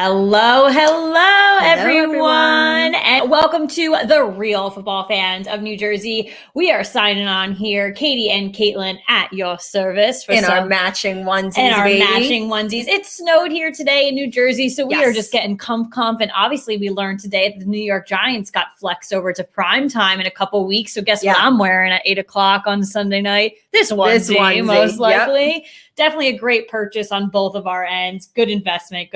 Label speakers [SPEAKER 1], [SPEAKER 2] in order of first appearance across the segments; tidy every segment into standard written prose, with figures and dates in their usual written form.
[SPEAKER 1] Hello, everyone, and welcome to the Real Football Fans of New Jersey. We are signing on here, Katie and Caitlin at your service for
[SPEAKER 2] our matching onesies,
[SPEAKER 1] It snowed here today in New Jersey, so we are just getting comf. And obviously, we learned today that the New York Giants got flexed over to prime time in a couple weeks. So guess what I'm wearing at 8 o'clock on Sunday night? This onesie, most likely. Yep. Definitely a great purchase on both of our ends. Good investment.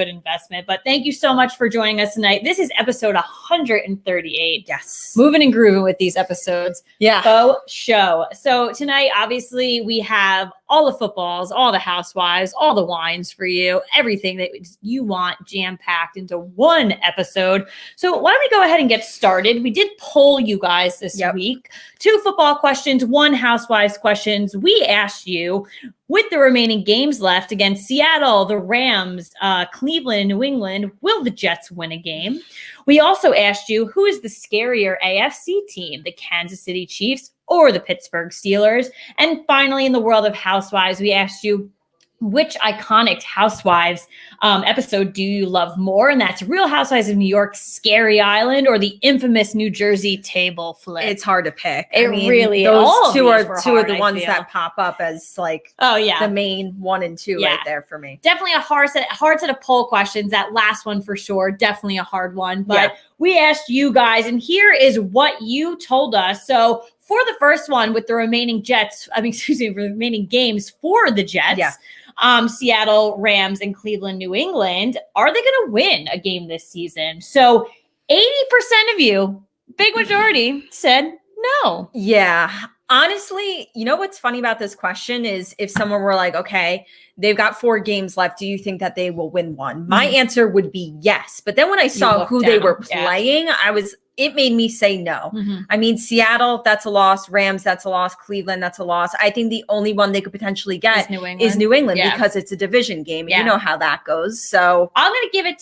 [SPEAKER 1] But thank you so much for joining us tonight. This is episode 138.
[SPEAKER 2] Yes.
[SPEAKER 1] Moving and grooving with these episodes.
[SPEAKER 2] Yeah.
[SPEAKER 1] Faux show. So tonight, obviously, we have all the footballs, all the housewives, all the wines for you, everything that you want jam-packed into one episode. So why don't we go ahead and get started? We did poll you guys this week. 2 football questions, 1 housewives questions. We asked you, with the remaining games left against Seattle, the Rams, Cleveland, and New England, will the Jets win a game? We also asked you, who is the scarier AFC team, the Kansas City Chiefs or the Pittsburgh Steelers? And finally, in the world of housewives, we asked you, which iconic Housewives episode do you love more? And that's Real Housewives of New York, Scary Island, or the infamous New Jersey table flip.
[SPEAKER 2] It's hard to pick.
[SPEAKER 1] Really
[SPEAKER 2] those
[SPEAKER 1] all
[SPEAKER 2] two are
[SPEAKER 1] two
[SPEAKER 2] of the ones that pop up as the main 1 and 2 right there for me.
[SPEAKER 1] Definitely a hard set of poll questions. That last one for sure, definitely a hard one. But we asked you guys, and here is what you told us. So for the first one, with the remaining remaining games for the Jets. Seattle, Rams, and Cleveland, New England, are they going to win a game this season? So 80% of you, big majority, said no.
[SPEAKER 2] Yeah. Honestly, you know what's funny about this question is if someone were like, okay, they've got 4 games left, do you think that they will win one? My answer would be yes. But then when I saw who they were playing, it made me say no. I mean, Seattle, that's a loss. Rams, that's a loss. Cleveland, that's a loss. I think the only one they could potentially get is New England because it's a division game. And you know how that goes. So
[SPEAKER 1] I'm going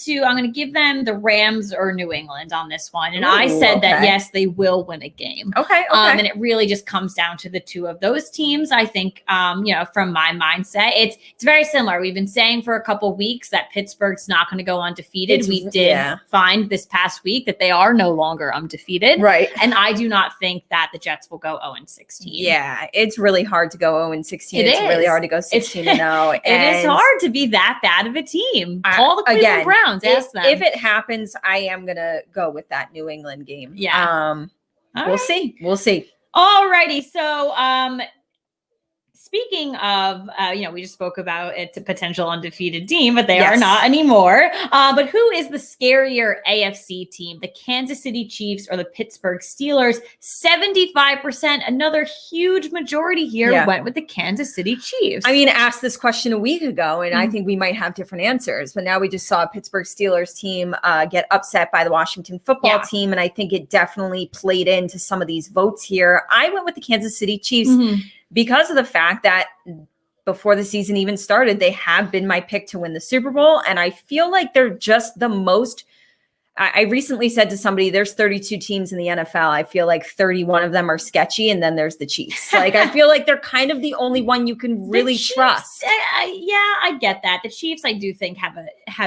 [SPEAKER 1] to give them the Rams or New England on this one. And I said that, yes, they will win a game.
[SPEAKER 2] Okay.
[SPEAKER 1] And it really just comes down to the 2 of those teams. I think, from my mindset, it's very similar. We've been saying for a couple weeks that Pittsburgh's not going to go undefeated. We did find this past week that they are no longer undefeated.
[SPEAKER 2] Right.
[SPEAKER 1] And I do not think that the Jets will go 0-16.
[SPEAKER 2] Yeah. It's really hard to go 0-16. It's really hard to go 16-0.
[SPEAKER 1] It is hard to be that bad of a team. Call the Cleveland Browns. Ask them.
[SPEAKER 2] If it happens, I am going to go with that New England game.
[SPEAKER 1] Yeah.
[SPEAKER 2] We'll see. We'll see.
[SPEAKER 1] All righty. So, speaking of, we just spoke about it's a potential undefeated team, but they are not anymore. But who is the scarier AFC team, the Kansas City Chiefs or the Pittsburgh Steelers? 75%, another huge majority here went with the Kansas City Chiefs.
[SPEAKER 2] I mean, asked this question a week ago, and I think we might have different answers. But now we just saw a Pittsburgh Steelers team get upset by the Washington football team, and I think it definitely played into some of these votes here. I went with the Kansas City Chiefs. Because of the fact that before the season even started, they have been my pick to win the Super Bowl. And I feel like they're just the most. I recently said to somebody, there's 32 teams in the NFL. I feel like 31 of them are sketchy. And then there's the Chiefs. I feel like they're kind of the only one you can really trust.
[SPEAKER 1] I get that. The Chiefs, I do think, have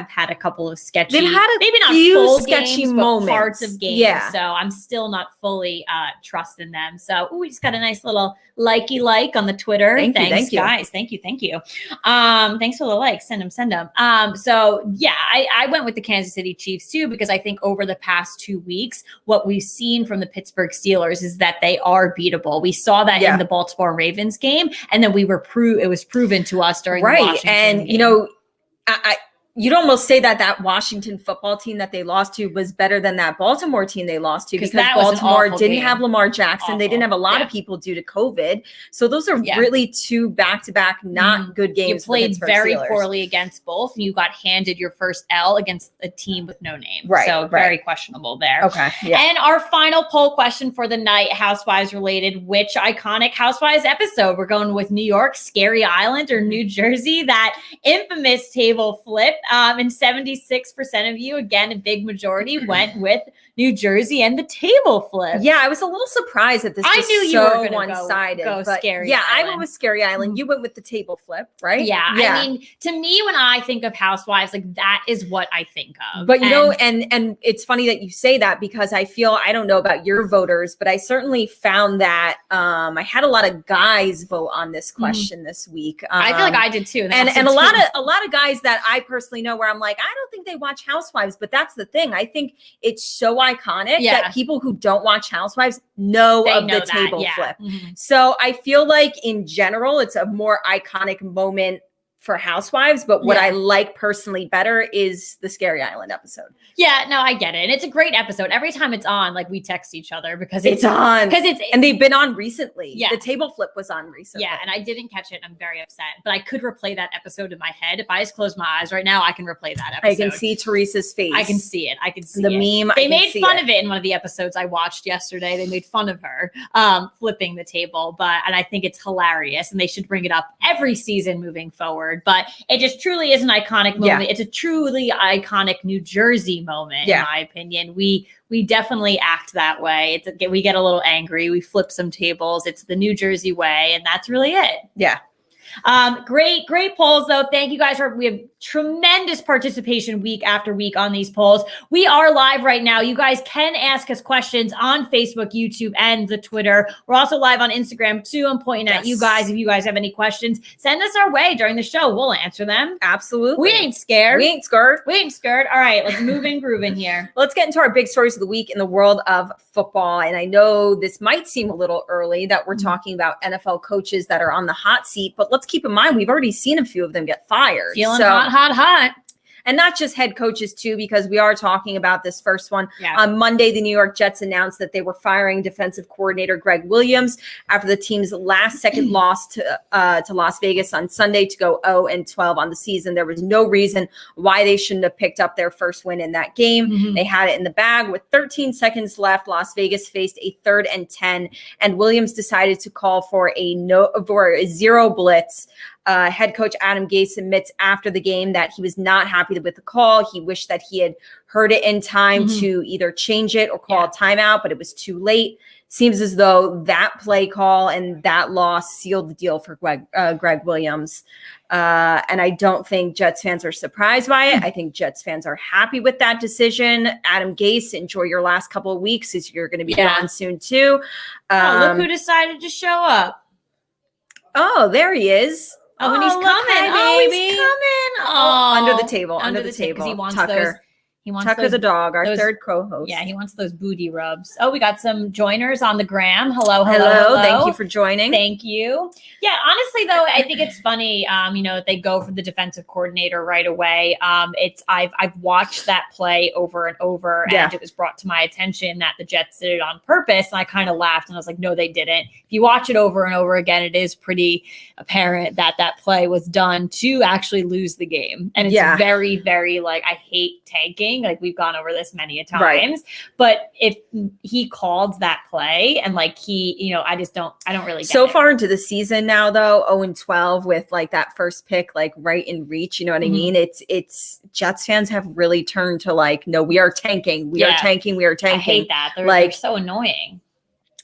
[SPEAKER 1] had a couple of sketchy.
[SPEAKER 2] They've had
[SPEAKER 1] maybe not
[SPEAKER 2] few
[SPEAKER 1] full
[SPEAKER 2] sketchy
[SPEAKER 1] games,
[SPEAKER 2] moments.
[SPEAKER 1] but parts of games. Yeah. So I'm still not fully trusting them. So we just got a nice little likey on the Twitter. Thanks, guys. Thank you. Thanks for the likes. Send them. I went with the Kansas City Chiefs too, because I think over the past 2 weeks, what we've seen from the Pittsburgh Steelers is that they are beatable. We saw that in the Baltimore Ravens game, and then it was proven to us during the Washington game.
[SPEAKER 2] You'd almost say that Washington football team that they lost to was better than that Baltimore team they lost to, because Baltimore didn't have Lamar Jackson. They didn't have a lot of people due to COVID. So those are really 2 back-to-back not good games.
[SPEAKER 1] You played very poorly against both. You got handed your first L against a team with no name. Very questionable there.
[SPEAKER 2] Okay. Yeah.
[SPEAKER 1] And our final poll question for the night, Housewives related, which iconic Housewives episode? We're going with New York, Scary Island, or New Jersey, that infamous table flip. And 76% of you, again, a big majority, went with New Jersey and the table flip.
[SPEAKER 2] Yeah, I was a little surprised that this was
[SPEAKER 1] knew you
[SPEAKER 2] so
[SPEAKER 1] were gonna
[SPEAKER 2] one-sided.
[SPEAKER 1] go
[SPEAKER 2] but
[SPEAKER 1] Scary
[SPEAKER 2] yeah, I
[SPEAKER 1] Island.
[SPEAKER 2] went with Scary Island. You went with the table flip, right?
[SPEAKER 1] Yeah. I mean, to me, when I think of Housewives, like that is what I think of.
[SPEAKER 2] But you know, and it's funny that you say that because I feel, I don't know about your voters, but I certainly found that I had a lot of guys vote on this question this week.
[SPEAKER 1] I feel like I did too.
[SPEAKER 2] And a lot of guys that I personally know where I'm like, I don't think they watch Housewives, but that's the thing. I think it's so iconic that people who don't watch Housewives know of the table flip. So I feel like in general, it's a more iconic moment for Housewives, but what I like personally better is the Scary Island episode.
[SPEAKER 1] Yeah, no, I get it. And it's a great episode. Every time it's on, like we text each other because it's
[SPEAKER 2] on. And they've been on recently.
[SPEAKER 1] Yeah.
[SPEAKER 2] The table flip was on recently.
[SPEAKER 1] Yeah, and I didn't catch it. I'm very upset. But I could replay that episode in my head. If I just close my eyes right now, I can replay that episode.
[SPEAKER 2] I can see Teresa's face.
[SPEAKER 1] I can see it. I can see
[SPEAKER 2] the meme.
[SPEAKER 1] They made fun of it in one of the episodes I watched yesterday. They made fun of her flipping the table. And I think it's hilarious. And they should bring it up every season moving forward. But it just truly is an iconic moment. Yeah. It's a truly iconic New Jersey moment, in my opinion. We definitely act that way. We get a little angry. We flip some tables. It's the New Jersey way, and that's really it.
[SPEAKER 2] Yeah.
[SPEAKER 1] Great polls though. Thank you guys we have tremendous participation week after week on these polls. We are live right now. You guys can ask us questions on Facebook, YouTube, and the Twitter. We're also live on Instagram too. I'm pointing at you guys. If you guys have any questions, send us our way during the show. We'll answer them.
[SPEAKER 2] Absolutely.
[SPEAKER 1] We ain't scared.
[SPEAKER 2] We ain't scared.
[SPEAKER 1] All right, let's move and groove in here.
[SPEAKER 2] Let's get into our big stories of the week in the world of football. And I know this might seem a little early that we're talking about NFL coaches that are on the hot seat, but let's keep in mind, we've already seen a few of them get fired.
[SPEAKER 1] Feeling hot.
[SPEAKER 2] And not just head coaches too, because we are talking about this first one. Yeah. On Monday, the New York Jets announced that they were firing defensive coordinator Greg Williams after the team's last-second loss to Las Vegas on Sunday to go 0-12 on the season. There was no reason why they shouldn't have picked up their first win in that game. They had it in the bag with 13 seconds left. Las Vegas faced a 3rd and 10, and Williams decided to call for a zero blitz. Head coach Adam Gase admits after the game that he was not happy with the call. He wished that he had heard it in time to either change it or call a timeout, but it was too late. Seems as though that play call and that loss sealed the deal for Greg Williams. And I don't think Jets fans are surprised by it. I think Jets fans are happy with that decision. Adam Gase, enjoy your last couple of weeks as you're going to be gone soon too.
[SPEAKER 1] Look who decided to show up.
[SPEAKER 2] Oh, there he is.
[SPEAKER 1] Oh, and he's coming. He's coming.
[SPEAKER 2] Oh, under the table. Under the table.
[SPEAKER 1] He wants
[SPEAKER 2] Tucker. Tucker the dog, our third co-host.
[SPEAKER 1] Yeah, he wants those booty rubs. Oh, we got some joiners on the gram. Hello.
[SPEAKER 2] Thank you for joining.
[SPEAKER 1] Thank you. Yeah, honestly though, I think it's funny. They go for the defensive coordinator right away. I've watched that play over and over, and it was brought to my attention that the Jets did it on purpose, and I kind of laughed and I was like, no, they didn't. If you watch it over and over again, it is pretty apparent that play was done to actually lose the game, and it's very, very I hate tanking. Like we've gone over this many a times, but if he called that play and I don't really get
[SPEAKER 2] so
[SPEAKER 1] it.
[SPEAKER 2] Far into the season now though, 0-12 with that first pick, right in reach. You know what I mean? It's Jets fans have really turned to no, we are tanking. We are tanking. I
[SPEAKER 1] hate that. They're so annoying.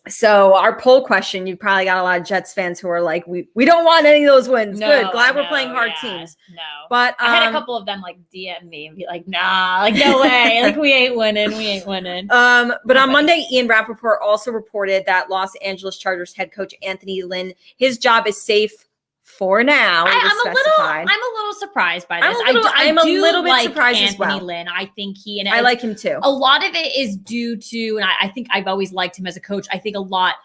[SPEAKER 2] So our poll question, you've probably got a lot of Jets fans who are like, we don't want any of those wins. Good. Glad we're playing hard teams.
[SPEAKER 1] No.
[SPEAKER 2] But
[SPEAKER 1] I had a couple of them DM me and be like, nah, no way. We ain't winning.
[SPEAKER 2] But on Monday, Ian Rappaport also reported that Los Angeles Chargers head coach Anthony Lynn, his job is safe for now.
[SPEAKER 1] I'm a little surprised by this.
[SPEAKER 2] I'm a little bit surprised
[SPEAKER 1] Anthony
[SPEAKER 2] as well.
[SPEAKER 1] Lynn. I think
[SPEAKER 2] I like him too.
[SPEAKER 1] A lot of it is due to, and I think I've always liked him as a coach. I think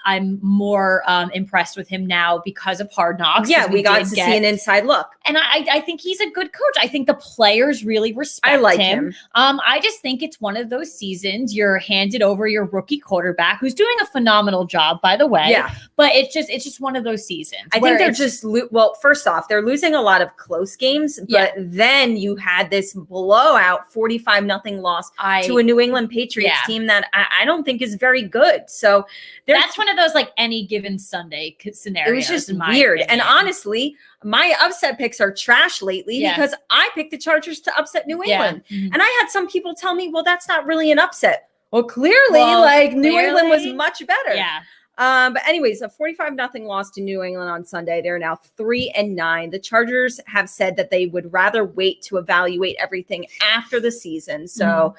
[SPEAKER 1] I'm more impressed with him now because of Hard Knocks.
[SPEAKER 2] Yeah, we got to see an inside look.
[SPEAKER 1] And I think he's a good coach. I think the players really respect him. I just think it's one of those seasons you're handed over your rookie quarterback who's doing a phenomenal job, by the way.
[SPEAKER 2] Yeah.
[SPEAKER 1] But it's just one of those seasons.
[SPEAKER 2] I think they're just well, first off, they're losing a lot of close games, but then you had this blowout 45-0 loss to a New England Patriots team that I don't think is very good. So
[SPEAKER 1] that's one of those like any given Sunday scenarios.
[SPEAKER 2] It was just weird.
[SPEAKER 1] Opinion.
[SPEAKER 2] And honestly, my upset picks are trash lately because I picked the Chargers to upset New England. And I had some people tell me, well, that's not really an upset. Well, clearly, New England was much better.
[SPEAKER 1] Yeah.
[SPEAKER 2] But anyways, a 45-0 loss to New England on Sunday. They're now 3-9. The Chargers have said that they would rather wait to evaluate everything after the season. So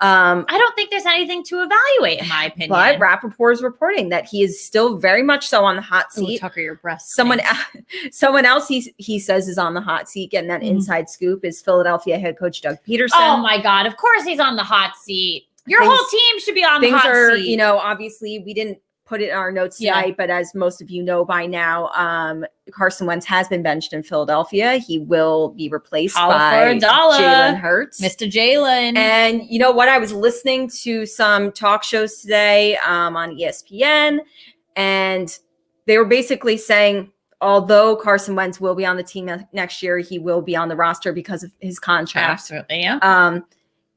[SPEAKER 1] I don't think there's anything to evaluate, in my opinion.
[SPEAKER 2] But Rappaport is reporting that he is still very much so on the hot seat.
[SPEAKER 1] Ooh, Tucker, your breast.
[SPEAKER 2] Someone else he says is on the hot seat, getting that inside scoop, is Philadelphia head coach Doug Peterson.
[SPEAKER 1] Oh my God, of course he's on the hot seat. Your whole team should be on the hot seat.
[SPEAKER 2] You know, obviously we didn't put it in our notes tonight, but as most of you know by now, Carson Wentz has been benched in Philadelphia. He will be replaced by Jalen Hurts.
[SPEAKER 1] Mr. Jalen.
[SPEAKER 2] And you know what? I was listening to some talk shows today on ESPN, and they were basically saying, although Carson Wentz will be on the team next year, he will be on the roster because of his contract.
[SPEAKER 1] Absolutely, yeah.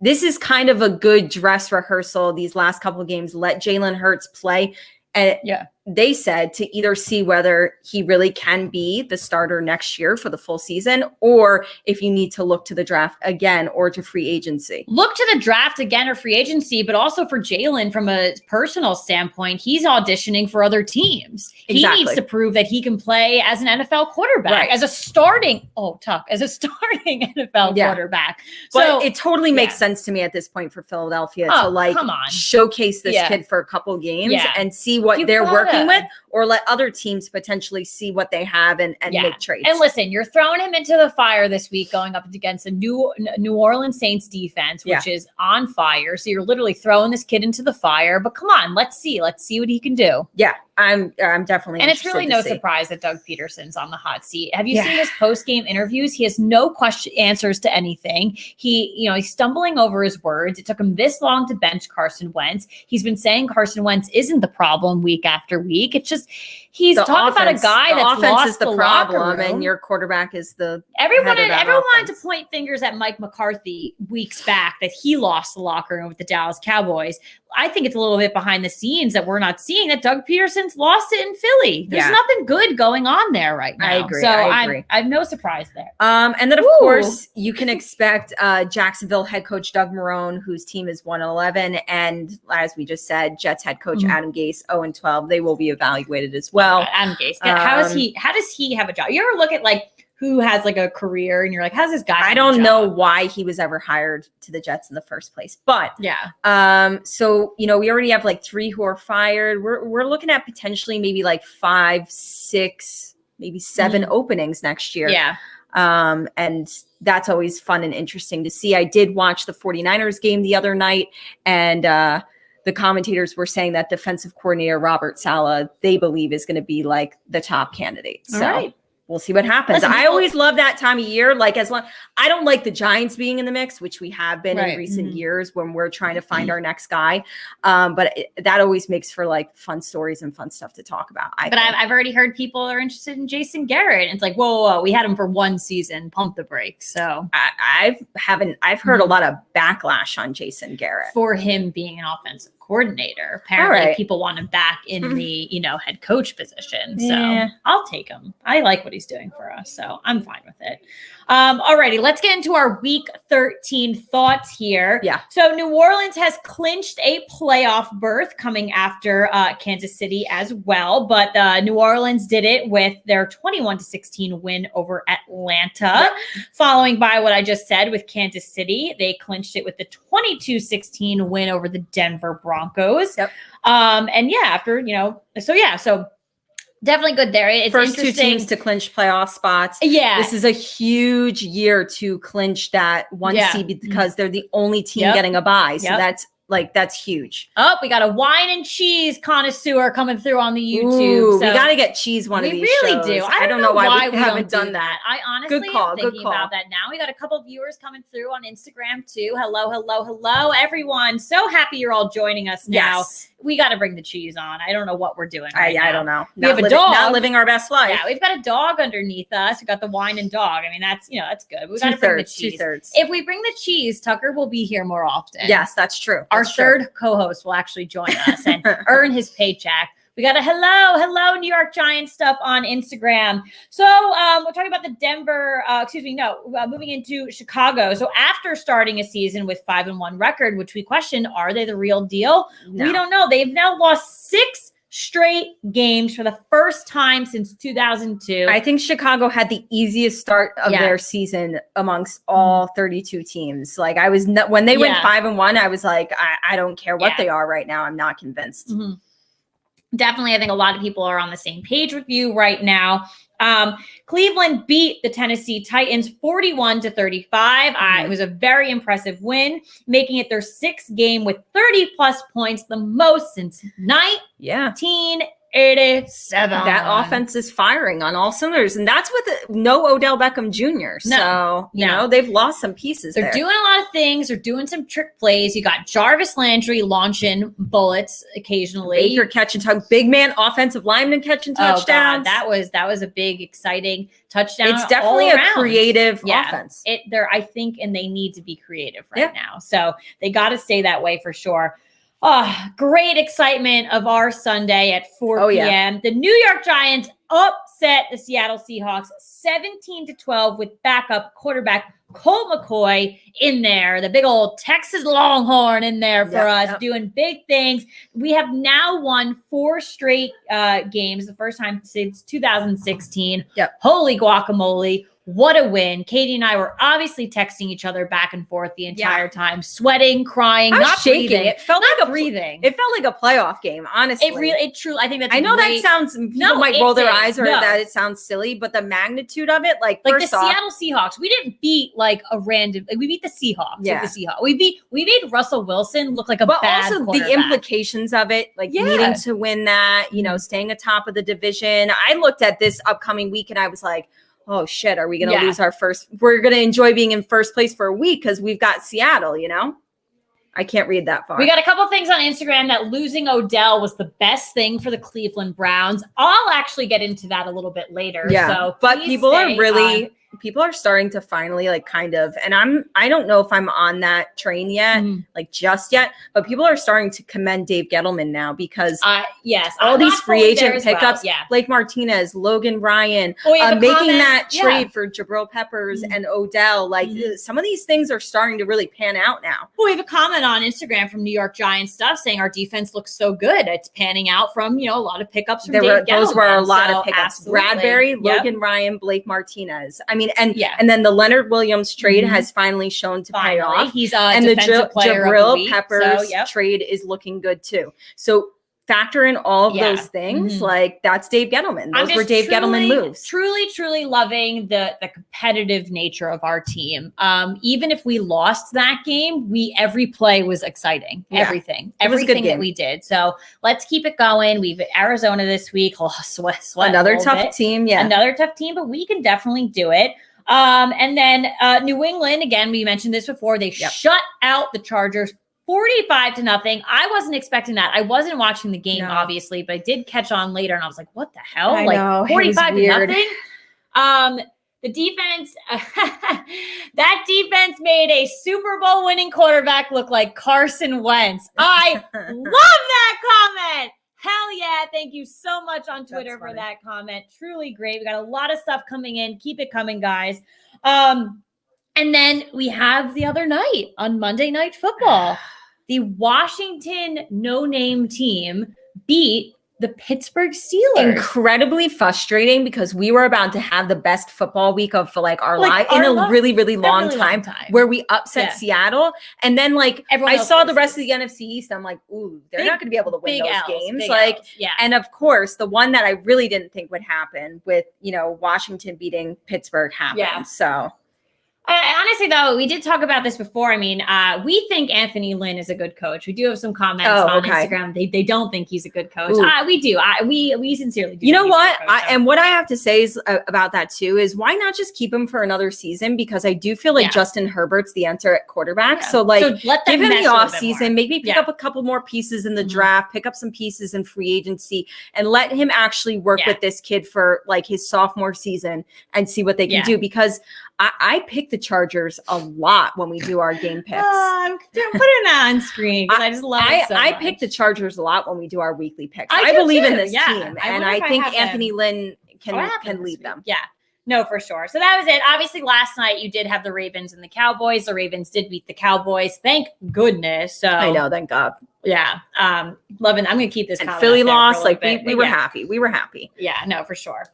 [SPEAKER 2] This is kind of a good dress rehearsal. These last couple of games, let Jalen Hurts play. And they said to either see whether he really can be the starter next year for the full season, or if you need to look to the draft again or to free agency.
[SPEAKER 1] Look to the draft again or free agency, but also for Jalen from a personal standpoint, he's auditioning for other teams. He needs to prove that he can play as an NFL quarterback, as a starting NFL quarterback. So
[SPEAKER 2] but it totally makes sense to me at this point for Philadelphia to showcase this kid for a couple games and see what they're working with, or let other teams potentially see what they have and make trades.
[SPEAKER 1] And listen, you're throwing him into the fire this week going up against a New Orleans Saints defense, which is on fire. So you're literally throwing this kid into the fire. But come on, let's see what he can do.
[SPEAKER 2] Yeah, I'm definitely.
[SPEAKER 1] And it's really no surprise that Doug Peterson's on the hot seat. Have you seen his post-game interviews? He has no answers to anything. He's stumbling over his words. It took him this long to bench Carson Wentz. He's been saying Carson Wentz isn't the problem week after week. It's just he's talking about a guy that's lost the problem,
[SPEAKER 2] and your quarterback is the
[SPEAKER 1] everyone wanted to point fingers at Mike McCarthy weeks back that he lost the locker room with the Dallas Cowboys. I think it's a little bit behind the scenes that we're not seeing that Doug Peterson's lost it in Philly. There's nothing good going on there right now.
[SPEAKER 2] I agree.
[SPEAKER 1] So
[SPEAKER 2] I agree.
[SPEAKER 1] I have no surprise there.
[SPEAKER 2] And then of course you can expect Jacksonville head coach Doug Marrone, whose team is 1-11, and as we just said, Jets head coach Adam Gase 0-12. They will be evaluated as well.
[SPEAKER 1] Adam Gase. How does he have a job? You ever look at like who has like a career and you're like, how's this guy?
[SPEAKER 2] I don't know why he was ever hired to the Jets in the first place, but so, you know, we already have like 3 who are fired. We're looking at potentially maybe like 5, 6, maybe 7 openings next year.
[SPEAKER 1] Yeah.
[SPEAKER 2] And that's always fun and interesting to see. I did watch the 49ers game the other night, and the commentators were saying that defensive coordinator Robert Saleh, they believe, is going to be like the top candidate. So we'll see what happens.
[SPEAKER 1] Listen,
[SPEAKER 2] I always love that time of year. Like, as long, I don't like the Giants being in the mix, which we have been in recent years when we're trying to find our next guy. But that always makes for like fun stories and fun stuff to talk about.
[SPEAKER 1] I've already heard people are interested in Jason Garrett. And it's like, whoa, we had him for 1 season. Pump the brakes. So
[SPEAKER 2] I've heard a lot of backlash on Jason Garrett
[SPEAKER 1] for him being an offensive coordinator. Apparently people want him back in the, head coach position. So I'll take him. I like what he's doing for us. So I'm fine with it. Alrighty, let's get into our week 13 thoughts here.
[SPEAKER 2] Yeah.
[SPEAKER 1] So New Orleans has clinched a playoff berth coming after Kansas City as well. But New Orleans did it with their 21-16 win over Atlanta, following by what I just said with Kansas City. They clinched it with the 22-16 win over the Denver Broncos.
[SPEAKER 2] Yep.
[SPEAKER 1] So definitely good there. It's
[SPEAKER 2] first 2 teams to clinch playoff spots.
[SPEAKER 1] Yeah.
[SPEAKER 2] This is a huge year to clinch that 1 seed because they're the only team getting a bye. So that's huge.
[SPEAKER 1] Oh, we got a wine and cheese connoisseur coming through on the YouTube.
[SPEAKER 2] Ooh, we got to get cheese one of these
[SPEAKER 1] really
[SPEAKER 2] shows.
[SPEAKER 1] do.
[SPEAKER 2] I don't know why we haven't done that.
[SPEAKER 1] I honestly am thinking about that now. We got a couple of viewers coming through on Instagram too. Hello, everyone. So happy you're all joining us now.
[SPEAKER 2] Yes.
[SPEAKER 1] we got to bring the cheese on. I don't know what we're doing right now.
[SPEAKER 2] I don't know.
[SPEAKER 1] We have a dog.
[SPEAKER 2] Not living our best life.
[SPEAKER 1] Yeah, we've got a dog underneath us. We've got the wine and dog. I mean, that's good. We got to bring the cheese.
[SPEAKER 2] 2/3.
[SPEAKER 1] If we bring the cheese, Tucker will be here more often.
[SPEAKER 2] Yes, that's true.
[SPEAKER 1] Our third co-host will actually join us and earn his paycheck. We got a hello New York Giants stuff on Instagram. So we're talking about the moving into Chicago. So after starting a season with 5-1 record, which we question, are they the real deal?
[SPEAKER 2] No.
[SPEAKER 1] We don't know. They've now lost 6 straight games for the first time since 2002.
[SPEAKER 2] I think Chicago had the easiest start of their season amongst all 32 teams. Like when they went 5-1, I was like, I don't care what they are right now. I'm not convinced.
[SPEAKER 1] Mm-hmm. Definitely, I think a lot of people are on the same page with you right now. Cleveland beat the Tennessee Titans 41-35. It was a very impressive win, making it their 6th game with 30-plus points, the most since 1987.
[SPEAKER 2] That offense is firing on all cylinders, and that's with no Odell Beckham Jr. So, you know, they've lost some pieces.
[SPEAKER 1] They're doing a lot of things. They're doing some trick plays. You got Jarvis Landry launching bullets occasionally.
[SPEAKER 2] Baker catching big man offensive lineman catching touchdowns.
[SPEAKER 1] God, that was a big, exciting touchdown.
[SPEAKER 2] It's definitely a creative offense.
[SPEAKER 1] I think, and they need to be creative right now. So they got to stay that way for sure. Great excitement of our Sunday at 4 p.m. The New York Giants upset the Seattle Seahawks 17-12 with backup quarterback Colt McCoy in there, the big old Texas Longhorn in there for us, doing big things. We have now won 4 straight games, the first time since 2016. Holy guacamole. What a win. Katie and I were obviously texting each other back and forth the entire time, sweating, crying, not
[SPEAKER 2] shaking.
[SPEAKER 1] Breathing.
[SPEAKER 2] It felt
[SPEAKER 1] not
[SPEAKER 2] like
[SPEAKER 1] breathing.
[SPEAKER 2] It felt like a playoff game, honestly.
[SPEAKER 1] It truly, I think that's
[SPEAKER 2] I know that sounds, people might roll their eyes or that it sounds silly, but the magnitude of it, like
[SPEAKER 1] the Seattle Seahawks, we didn't beat like a random, we beat the Seahawks.
[SPEAKER 2] Yeah.
[SPEAKER 1] Like the Seahawks. We made Russell Wilson look like a bad
[SPEAKER 2] also the implications of it, like needing to win that, you know, staying atop of the division. I looked at this upcoming week and I was like, oh shit, are we going to lose our first? We're going to enjoy being in first place for a week because we've got Seattle, you know? I can't read that far.
[SPEAKER 1] We got a couple things on Instagram that losing Odell was the best thing for the Cleveland Browns. I'll actually get into that a little bit later.
[SPEAKER 2] Yeah,
[SPEAKER 1] so
[SPEAKER 2] but people are starting to finally like kind of, and I don't know if I'm on that train yet, like just yet, but people are starting to commend Dave Gettleman now because all these free agent pickups, Blake Martinez, Logan Ryan, making that trade for Jabril Peppers and Odell, like some of these things are starting to really pan out now.
[SPEAKER 1] Well, we have a comment on Instagram from New York Giants stuff saying our defense looks so good. It's panning out from, you know, a lot of pickups from Dave Gettleman.
[SPEAKER 2] Those were a lot of pickups. Absolutely. Bradbury, Logan Ryan, Blake Martinez. I mean, and then the Leonard Williams trade has finally shown to pay off.
[SPEAKER 1] He's and the
[SPEAKER 2] Jabril Peppers trade is looking good too. So factor in all of those things, like that's Dave Gettleman. Those were Dave Gettleman moves.
[SPEAKER 1] Truly loving the competitive nature of our team. Even if we lost that game, every play was exciting. Everything that we did. So let's keep it going. We've Arizona this week. Sweat
[SPEAKER 2] another tough team. Yeah,
[SPEAKER 1] another tough team, but we can definitely do it. And then New England, again, we mentioned this before. They shut out the Chargers 45-0. I wasn't expecting that. I wasn't watching the game, obviously, but I did catch on later, and I was like, "What the hell?"
[SPEAKER 2] I know,
[SPEAKER 1] 45-0. The defense, that defense made a Super Bowl winning quarterback look like Carson Wentz. I love that comment. Hell yeah. Thank you so much on Twitter for that comment. Truly great. We got a lot of stuff coming in. Keep it coming, guys. And then we have the other night on Monday Night Football. The Washington no-name team beat the Pittsburgh Steelers.
[SPEAKER 2] Incredibly frustrating because we were about to have the best football week of our life in a really, really long time where we upset Seattle. And then I saw the rest of the NFC East. I'm like, ooh, they're not going to be able to win those games. And of course, the one that I really didn't think would happen with, Washington beating Pittsburgh happened. So
[SPEAKER 1] Honestly, though, we did talk about this before. I mean, we think Anthony Lynn is a good coach. We do have some comments on Instagram. They don't think he's a good coach. We do. We sincerely do.
[SPEAKER 2] You know what? And what I have to say is about that too is why not just keep him for another season? Because I do feel like Justin Herbert's the answer at quarterback. Yeah. So let give him the off season. Maybe pick up a couple more pieces in the draft. Pick up some pieces in free agency, and let him actually work with this kid for like his sophomore season and see what they can do. Because I pick the Chargers a lot when we do our game picks.
[SPEAKER 1] I'm putting that on screen because I just love it so
[SPEAKER 2] I
[SPEAKER 1] much.
[SPEAKER 2] pick the Chargers a lot when we do our weekly picks. I believe in this team, and I think Anthony Lynn can lead them.
[SPEAKER 1] Yeah. No, for sure. So that was it. Obviously, last night you did have the Ravens and the Cowboys. The Ravens did beat the Cowboys. Thank goodness. So
[SPEAKER 2] I know, thank God.
[SPEAKER 1] Yeah. Loving. I'm going to keep this.
[SPEAKER 2] And Philly lost. Like we were happy. We were happy.
[SPEAKER 1] Yeah. No, for sure.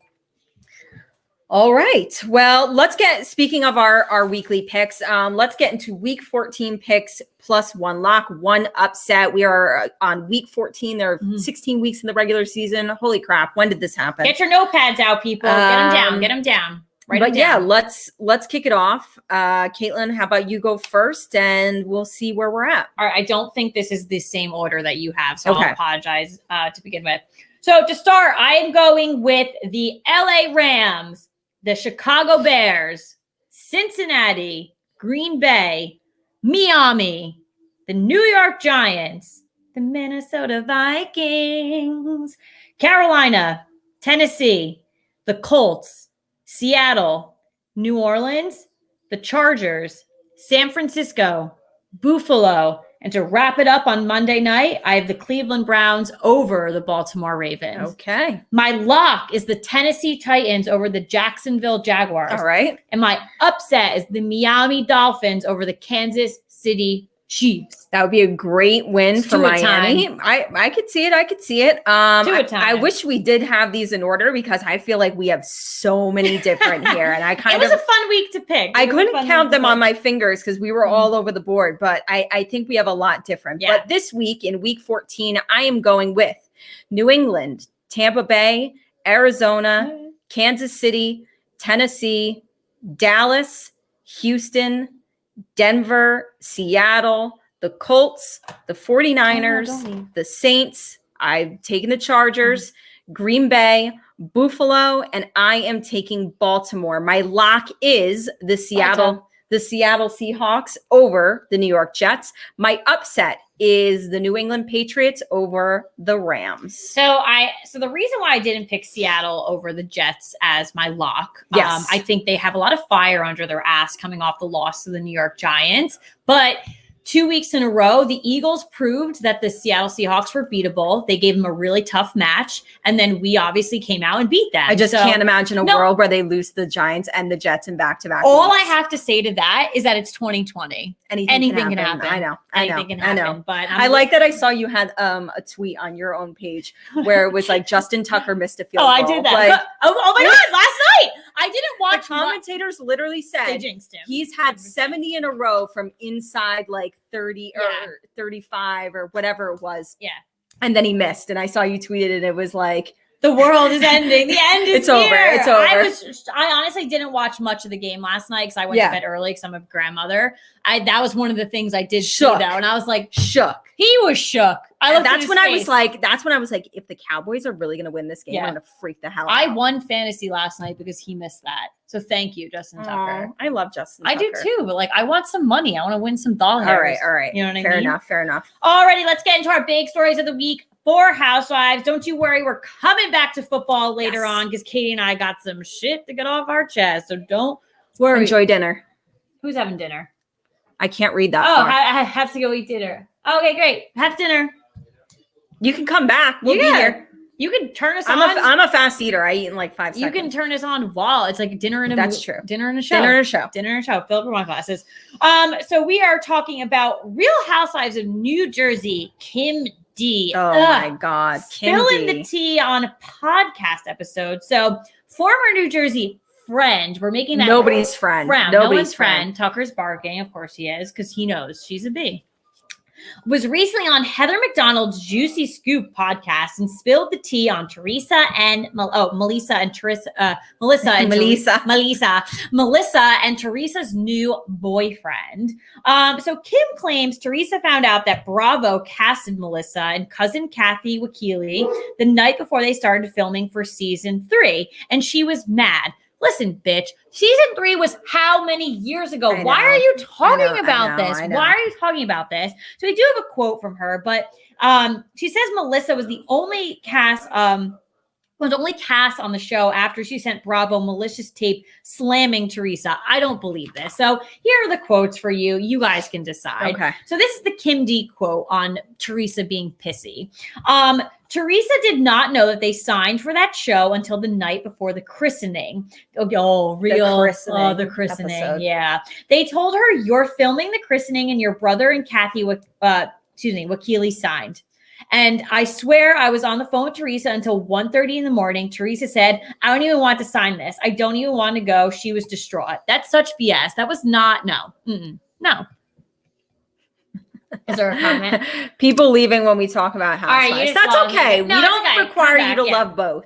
[SPEAKER 2] All right. Well, speaking of our weekly picks, let's get into week 14 picks plus one lock, one upset. We are on week 14. There are 16 weeks in the regular season. Holy crap. When did this happen?
[SPEAKER 1] Get your notepads out, people. Get them down. Write them down.
[SPEAKER 2] Let's kick it off. Caitlin, how about you go first and we'll see where we're at.
[SPEAKER 1] All right. I don't think this is the same order that you have, so I'll apologize to begin with. So to start, I am going with the LA Rams, the Chicago Bears, Cincinnati, Green Bay, Miami, the New York Giants, the Minnesota Vikings, Carolina, Tennessee, the Colts, Seattle, New Orleans, the Chargers, San Francisco, Buffalo, and to wrap it up on Monday night, I have the Cleveland Browns over the Baltimore Ravens.
[SPEAKER 2] Okay.
[SPEAKER 1] My lock is the Tennessee Titans over the Jacksonville Jaguars.
[SPEAKER 2] All right.
[SPEAKER 1] And my upset is the Miami Dolphins over the Kansas City Chiefs.
[SPEAKER 2] That would be a great win for Miami. I could see it. I wish we did have these in order because I feel like we have so many different here. And it
[SPEAKER 1] was a fun week to pick.
[SPEAKER 2] I couldn't count them on my fingers because we were all over the board, but I think we have a lot different. Yeah. But this week in week 14, I am going with New England, Tampa Bay, Arizona, Kansas City, Tennessee, Dallas, Houston, Denver, Seattle, the Colts, the 49ers, the Saints. I've taken the Chargers, Green Bay, Buffalo, and I am taking Baltimore. My lock is the Seattle Seahawks over the New York Jets. My upset is the New England Patriots over the Rams.
[SPEAKER 1] So the reason why I didn't pick Seattle over the Jets as my lock, I think they have a lot of fire under their ass coming off the loss to the New York Giants, but 2 weeks in a row, the Eagles proved that the Seattle Seahawks were beatable. They gave them a really tough match, and then we obviously came out and beat them.
[SPEAKER 2] I just can't imagine a world where they lose the Giants and the Jets in back-to-back
[SPEAKER 1] All
[SPEAKER 2] weeks.
[SPEAKER 1] I have to say to that is that it's 2020. Anything can happen.
[SPEAKER 2] I know.
[SPEAKER 1] Anything can happen. But
[SPEAKER 2] I like that I saw you had a tweet on your own page where it was like Justin Tucker missed a field goal.
[SPEAKER 1] I did that. Like, oh my God, last night. I didn't watch.
[SPEAKER 2] The commentators literally said
[SPEAKER 1] they jinxed him.
[SPEAKER 2] He's had 70 in a row from inside like 30 or 35 or whatever it was.
[SPEAKER 1] Yeah.
[SPEAKER 2] And then he missed. And I saw you tweeted it. It was like,
[SPEAKER 1] the world is ending. The end is
[SPEAKER 2] It's over. It's over.
[SPEAKER 1] I honestly didn't watch much of the game last night because I went to bed early because I'm a grandmother. That was one of the things I did see though. And I was like,
[SPEAKER 2] shook.
[SPEAKER 1] He was shook.
[SPEAKER 2] That's when I was like, if the Cowboys are really going to win this game, I'm going to freak the hell out.
[SPEAKER 1] I won fantasy last night because he missed that. So thank you, Justin Tucker.
[SPEAKER 2] I love Justin Tucker.
[SPEAKER 1] I do too, but like I want some money. I want to win some dollars.
[SPEAKER 2] All right.
[SPEAKER 1] You know what I mean?
[SPEAKER 2] Fair enough.
[SPEAKER 1] Alrighty, let's get into our big stories of the week. For Housewives, don't you worry, we're coming back to football later on because Katie and I got some shit to get off our chest. So don't worry.
[SPEAKER 2] Enjoy dinner.
[SPEAKER 1] Who's having dinner?
[SPEAKER 2] I can't read that.
[SPEAKER 1] I have to go eat dinner. Okay, great. Have dinner.
[SPEAKER 2] You can come back. We'll be here.
[SPEAKER 1] You can turn us on.
[SPEAKER 2] I'm a fast eater. I eat in like 5 seconds.
[SPEAKER 1] You can turn us on while it's like dinner and a
[SPEAKER 2] That's true.
[SPEAKER 1] Dinner and a show.
[SPEAKER 2] Dinner and a show.
[SPEAKER 1] Fill up my glasses. So we are talking about Real Housewives of New Jersey, Kim D.
[SPEAKER 2] Oh my God.
[SPEAKER 1] Spilling the tea on a podcast episode. So former New Jersey friend. We're making that
[SPEAKER 2] nobody's friend.
[SPEAKER 1] No one's friend. Tucker's barking. Of course he is because he knows she's a B. was recently on Heather McDonald's Juicy Scoop podcast and spilled the tea on Melissa and Teresa's new boyfriend. So Kim claims Teresa found out that Bravo casted Melissa and cousin Kathy Wakili the night before they started filming for season 3, and she was mad. Listen, bitch, season 3 was how many years ago? Why are you talking about this? Why are you talking about this? So we do have a quote from her, but she says Melissa was the only cast on the show after she sent Bravo malicious tape slamming Teresa. I don't believe this. So here are the quotes for you. You guys can decide.
[SPEAKER 2] Okay.
[SPEAKER 1] So this is the Kim D quote on Teresa being pissy. Teresa did not know that they signed for that show until the night before the christening. The christening.
[SPEAKER 2] Episode.
[SPEAKER 1] Yeah. They told her, you're filming the christening and your brother and Kathy, Wakili signed. And I swear I was on the phone with Teresa until 1:30 in the morning. Teresa said, I don't even want to sign this. I don't even want to go. She was distraught. That's such BS. That was not, no. No. Is there a comment?
[SPEAKER 2] People leaving when we talk about housewives.
[SPEAKER 1] All right,
[SPEAKER 2] that's okay.
[SPEAKER 1] No,
[SPEAKER 2] we don't require you to love both.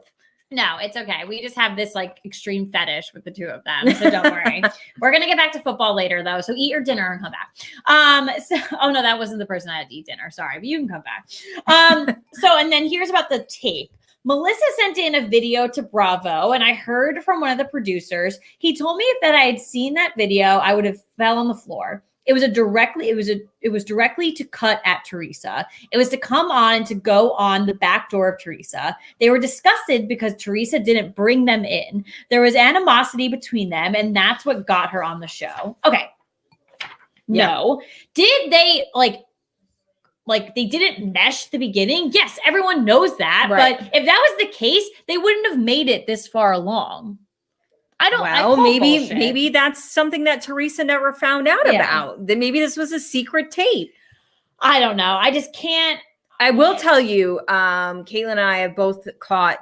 [SPEAKER 1] No, it's okay. We just have this like extreme fetish with the two of them. So don't worry. We're going to get back to football later though. So eat your dinner and come back. Oh no, that wasn't the person I had to eat dinner. Sorry, but you can come back. And then here's about the tape. Melissa sent in a video to Bravo, and I heard from one of the producers. He told me that I had seen that video, I would have fell on the floor. It was directly to cut at Teresa. It was to come on and to go on the back door of Teresa. They were disgusted because Teresa didn't bring them in. There was animosity between them, and that's what got her on the show. Okay.
[SPEAKER 2] Yeah.
[SPEAKER 1] No. Did they like they didn't mesh the beginning? Yes, everyone knows that.
[SPEAKER 2] Right.
[SPEAKER 1] But if that was the case, they wouldn't have made it this far along.
[SPEAKER 2] Maybe that's something that Teresa never found out about. Then maybe this was a secret tape.
[SPEAKER 1] I don't know. I just can't.
[SPEAKER 2] I will tell you, Caitlin and I have both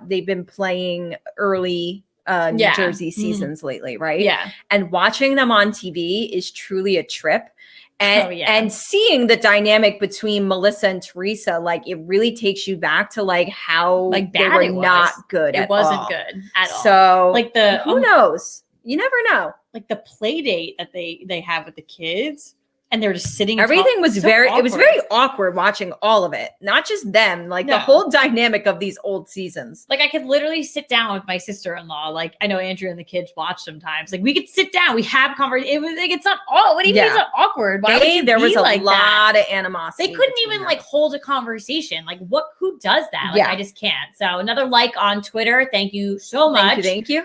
[SPEAKER 2] they've been playing early New Jersey seasons lately, right?
[SPEAKER 1] Yeah.
[SPEAKER 2] And watching them on TV is truly a trip. And seeing the dynamic between Melissa and Teresa, like it really takes you back to like how they were not good at all.
[SPEAKER 1] It wasn't good at all.
[SPEAKER 2] So
[SPEAKER 1] like
[SPEAKER 2] who knows? You never know.
[SPEAKER 1] Like the play date that they have with the kids. And they're just sitting.
[SPEAKER 2] Everything was very awkward watching all of it. Not just them, the whole dynamic of these old seasons.
[SPEAKER 1] Like I could literally sit down with my sister-in-law. Like I know Andrew and the kids watch sometimes. Like we could sit down, we have conversation. It was like it's not all. What do you mean it's not awkward?
[SPEAKER 2] There was a lot of animosity.
[SPEAKER 1] They couldn't even hold a conversation. Like who does that? Like I just can't. So another like on Twitter. Thank you so much.
[SPEAKER 2] Thank you.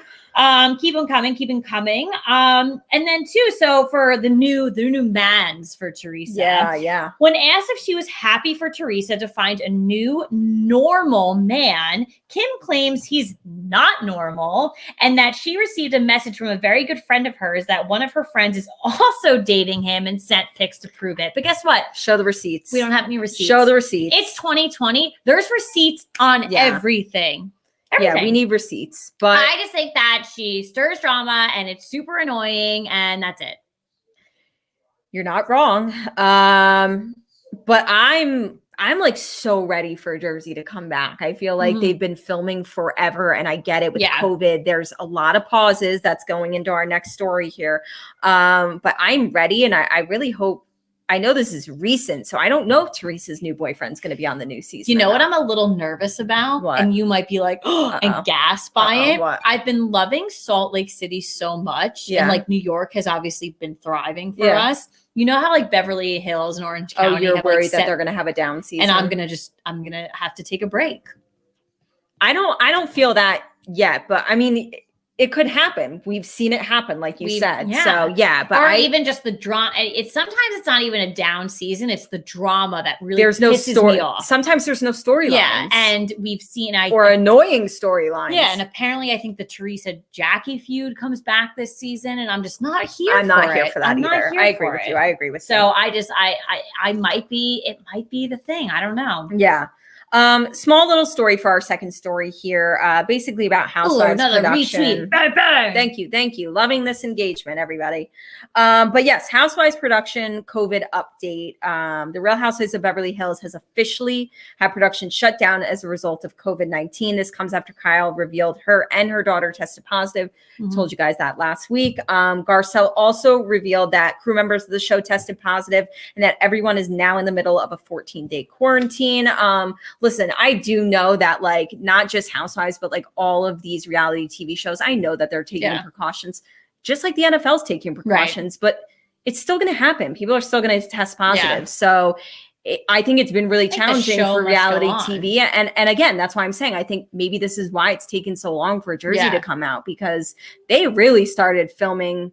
[SPEAKER 1] Keep them coming. And then too, so for the new mans for Teresa.
[SPEAKER 2] Yeah.
[SPEAKER 1] When asked if she was happy for Teresa to find a new normal man, Kim claims he's not normal and that she received a message from a very good friend of hers that one of her friends is also dating him and sent pics to prove it. But guess what?
[SPEAKER 2] Show the receipts.
[SPEAKER 1] We don't have any receipts.
[SPEAKER 2] Show the receipts.
[SPEAKER 1] It's 2020. There's receipts on everything. Everything.
[SPEAKER 2] Yeah, we need receipts. But
[SPEAKER 1] I just think that she stirs drama and it's super annoying and that's it.
[SPEAKER 2] You're not wrong. But I'm like so ready for Jersey to come back. I feel like they've been filming forever and I get it with COVID. There's a lot of pauses that's going into our next story here. But I'm ready and I really hope. I know this is recent, so I don't know if Teresa's new boyfriend's going to be on the new season.
[SPEAKER 1] You know what I'm a little nervous about?
[SPEAKER 2] What?
[SPEAKER 1] And you might be like, and gasp by it.
[SPEAKER 2] What?
[SPEAKER 1] I've been loving Salt Lake City so much.
[SPEAKER 2] Yeah.
[SPEAKER 1] And New York has obviously been thriving for us. You know how Beverly Hills and Orange County
[SPEAKER 2] you're worried that they're going to have a down season.
[SPEAKER 1] And I'm going to have to take a break.
[SPEAKER 2] I don't feel that yet, but I mean, it could happen. We've seen it happen, like you said. So but
[SPEAKER 1] even just the drama. Sometimes it's not even a down season. It's the drama that really
[SPEAKER 2] there's no
[SPEAKER 1] pisses
[SPEAKER 2] story.
[SPEAKER 1] me off.
[SPEAKER 2] Sometimes there's no storylines.
[SPEAKER 1] Yeah, and we've seen
[SPEAKER 2] annoying storylines.
[SPEAKER 1] Yeah, and apparently I think the Teresa Jackie feud comes back this season, and I'm just not here.
[SPEAKER 2] I'm not here for that either. I agree with you. I agree with you.
[SPEAKER 1] So I might be. It might be the thing. I don't know.
[SPEAKER 2] Yeah. Small little story for our second story here, basically about Housewives production.
[SPEAKER 1] Retweet. Bang, bang.
[SPEAKER 2] Thank you. Loving this engagement, everybody. But yes, Housewives production COVID update. The Real Housewives of Beverly Hills has officially had production shut down as a result of COVID-19. This comes after Kyle revealed her and her daughter tested positive. Told you guys that last week. Garcelle also revealed that crew members of the show tested positive and that everyone is now in the middle of a 14-day quarantine. Listen, I do know that like not just Housewives, but like all of these reality TV shows, I know that they're taking precautions, just like the NFL's taking precautions, but it's still going to happen. People are still going to test positive. So I think it's been really challenging for reality TV. And again, that's why I'm saying I think maybe this is why it's taken so long for Jersey to come out, because they really started filming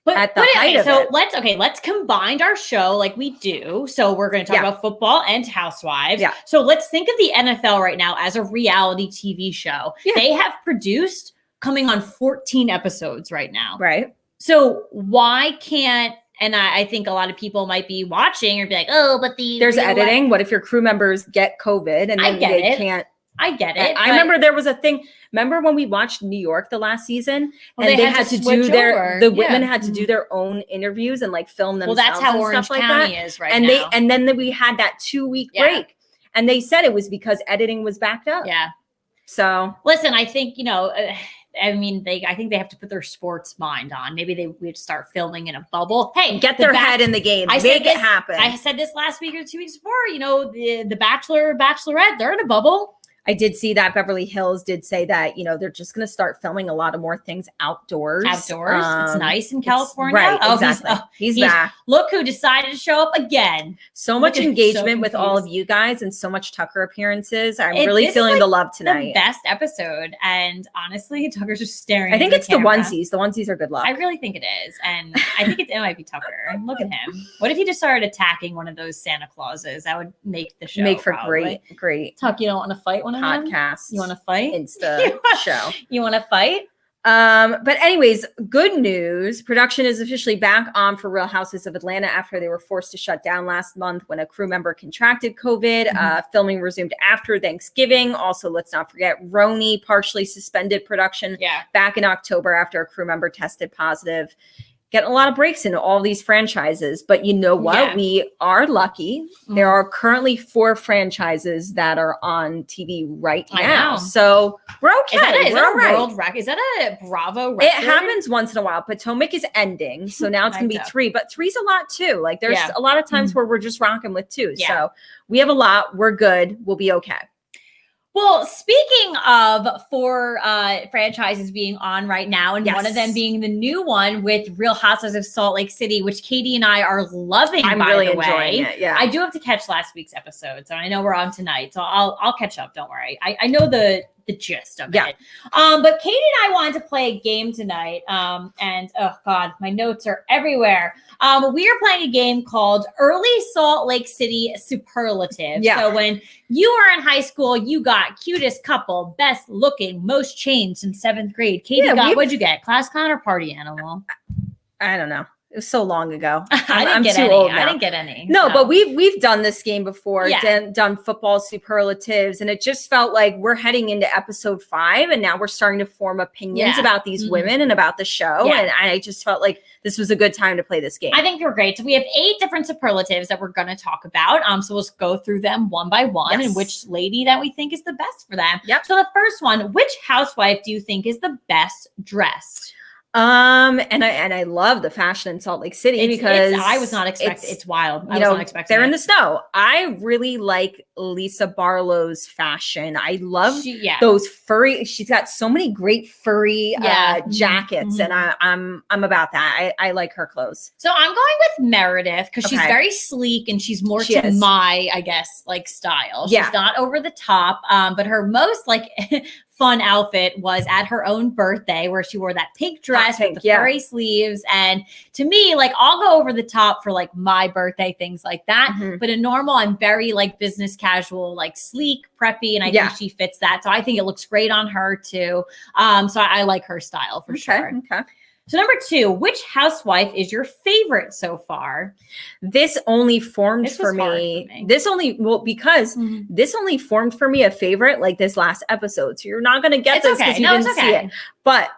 [SPEAKER 2] at the height of it.
[SPEAKER 1] Let's combine our show like we do. So we're going to talk about football and Housewives. So let's think of the NFL right now as a reality TV show. They have produced coming on 14 episodes right now.
[SPEAKER 2] Right.
[SPEAKER 1] So why can't, and I think a lot of people might be watching or be like, oh, but
[SPEAKER 2] there's editing. What if your crew members get COVID and then they can't?
[SPEAKER 1] I get it.
[SPEAKER 2] I remember there was a thing. Remember when we watched New York the last season, and they had to do the women had to do their own interviews and like film themselves.
[SPEAKER 1] Well, that's how
[SPEAKER 2] and
[SPEAKER 1] Orange
[SPEAKER 2] stuff
[SPEAKER 1] County
[SPEAKER 2] like that.
[SPEAKER 1] is right now.
[SPEAKER 2] And then we had that 2-week break, and they said it was because editing was backed up.
[SPEAKER 1] Yeah.
[SPEAKER 2] So
[SPEAKER 1] listen, I think I think they have to put their sports mind on. Maybe we'd start filming in a bubble. Hey,
[SPEAKER 2] get their head in the game. Make it happen.
[SPEAKER 1] I said this last week or 2 weeks before. The Bachelor, Bachelorette, they're in a bubble.
[SPEAKER 2] I did see that Beverly Hills did say that, they're just going to start filming a lot of more things outdoors.
[SPEAKER 1] It's nice in California.
[SPEAKER 2] Right, exactly. He's back.
[SPEAKER 1] Look who decided to show up again.
[SPEAKER 2] So much engagement with all of you guys and so much Tucker appearances. I'm really feeling the love tonight.
[SPEAKER 1] The best episode. And honestly, Tucker's just staring
[SPEAKER 2] I think it's the onesies. The onesies are good luck.
[SPEAKER 1] I really think it is. And I think it might be Tucker. Look at him. What if he just started attacking one of those Santa Clauses? That would make the show.
[SPEAKER 2] Make for great.
[SPEAKER 1] Tuck, you don't want to fight one of them?
[SPEAKER 2] Podcast.
[SPEAKER 1] You want to fight?
[SPEAKER 2] Insta show.
[SPEAKER 1] You want to fight?
[SPEAKER 2] But anyways, good news. Production is officially back on for Real Houses of Atlanta after they were forced to shut down last month when a crew member contracted COVID. Filming resumed after Thanksgiving. Also, let's not forget, Roni partially suspended production back in October after a crew member tested positive. Getting a lot of breaks into all these franchises. But you know what? Yeah. We are lucky. There are currently 4 franchises that are on TV right now. So we're okay.
[SPEAKER 1] Is that
[SPEAKER 2] all right.
[SPEAKER 1] World record? Is that a Bravo record?
[SPEAKER 2] It happens once in a while. Potomac is ending. So now it's going to be 3. But 3's a lot too. Like there's a lot of times where we're just rocking with 2. Yeah. So we have a lot. We're good. We'll be okay.
[SPEAKER 1] Well, speaking of 4 franchises being on right now, and one of them being the new one with Real Housewives of Salt Lake City, which Katie and I are loving. I'm really enjoying it. Yeah, I do have to catch last week's episode, so I know we're on tonight, so I'll catch up. Don't worry. I know the gist of it. But Katie and I wanted to play a game tonight. And oh God, my notes are everywhere. We are playing a game called Early Salt Lake City Superlatives. So when you were in high school, you got cutest couple, best looking, most changed in 7th grade. Katie what'd you get? Class clown or party animal?
[SPEAKER 2] I don't know. It was so long ago.
[SPEAKER 1] I'm too old now. I didn't get any.
[SPEAKER 2] No, but we've done this game before, done football superlatives, and it just felt like we're heading into episode 5, and now we're starting to form opinions about these women and about the show, and I just felt like this was a good time to play this game.
[SPEAKER 1] I think you're great. So we have 8 different superlatives that we're going to talk about. So we'll just go through them one by one and which lady that we think is the best for them. So the first one, which housewife do you think is the best dressed?
[SPEAKER 2] And I love the fashion in Salt Lake City because
[SPEAKER 1] I was not expecting. It's wild. I was not expecting.
[SPEAKER 2] They're in the snow. I really like Lisa Barlow's fashion. I love those furry. She's got so many great furry jackets, and I'm about that. I like her clothes.
[SPEAKER 1] So I'm going with Meredith because she's very sleek and she's more to my, I guess, like style. She's not over the top, but her most like fun outfit was at her own birthday where she wore that pink dress with the furry sleeves. And to me, like I'll go over the top for like my birthday, things like that. But in normal, I'm very like business casual, like sleek, preppy. And I think she fits that. So I think it looks great on her too. So I like her style for sure.
[SPEAKER 2] Okay.
[SPEAKER 1] So number 2, which housewife is your favorite so far?
[SPEAKER 2] This only formed for me. This only formed for me a favorite like this last episode. So you're not going to get this because you didn't see it. But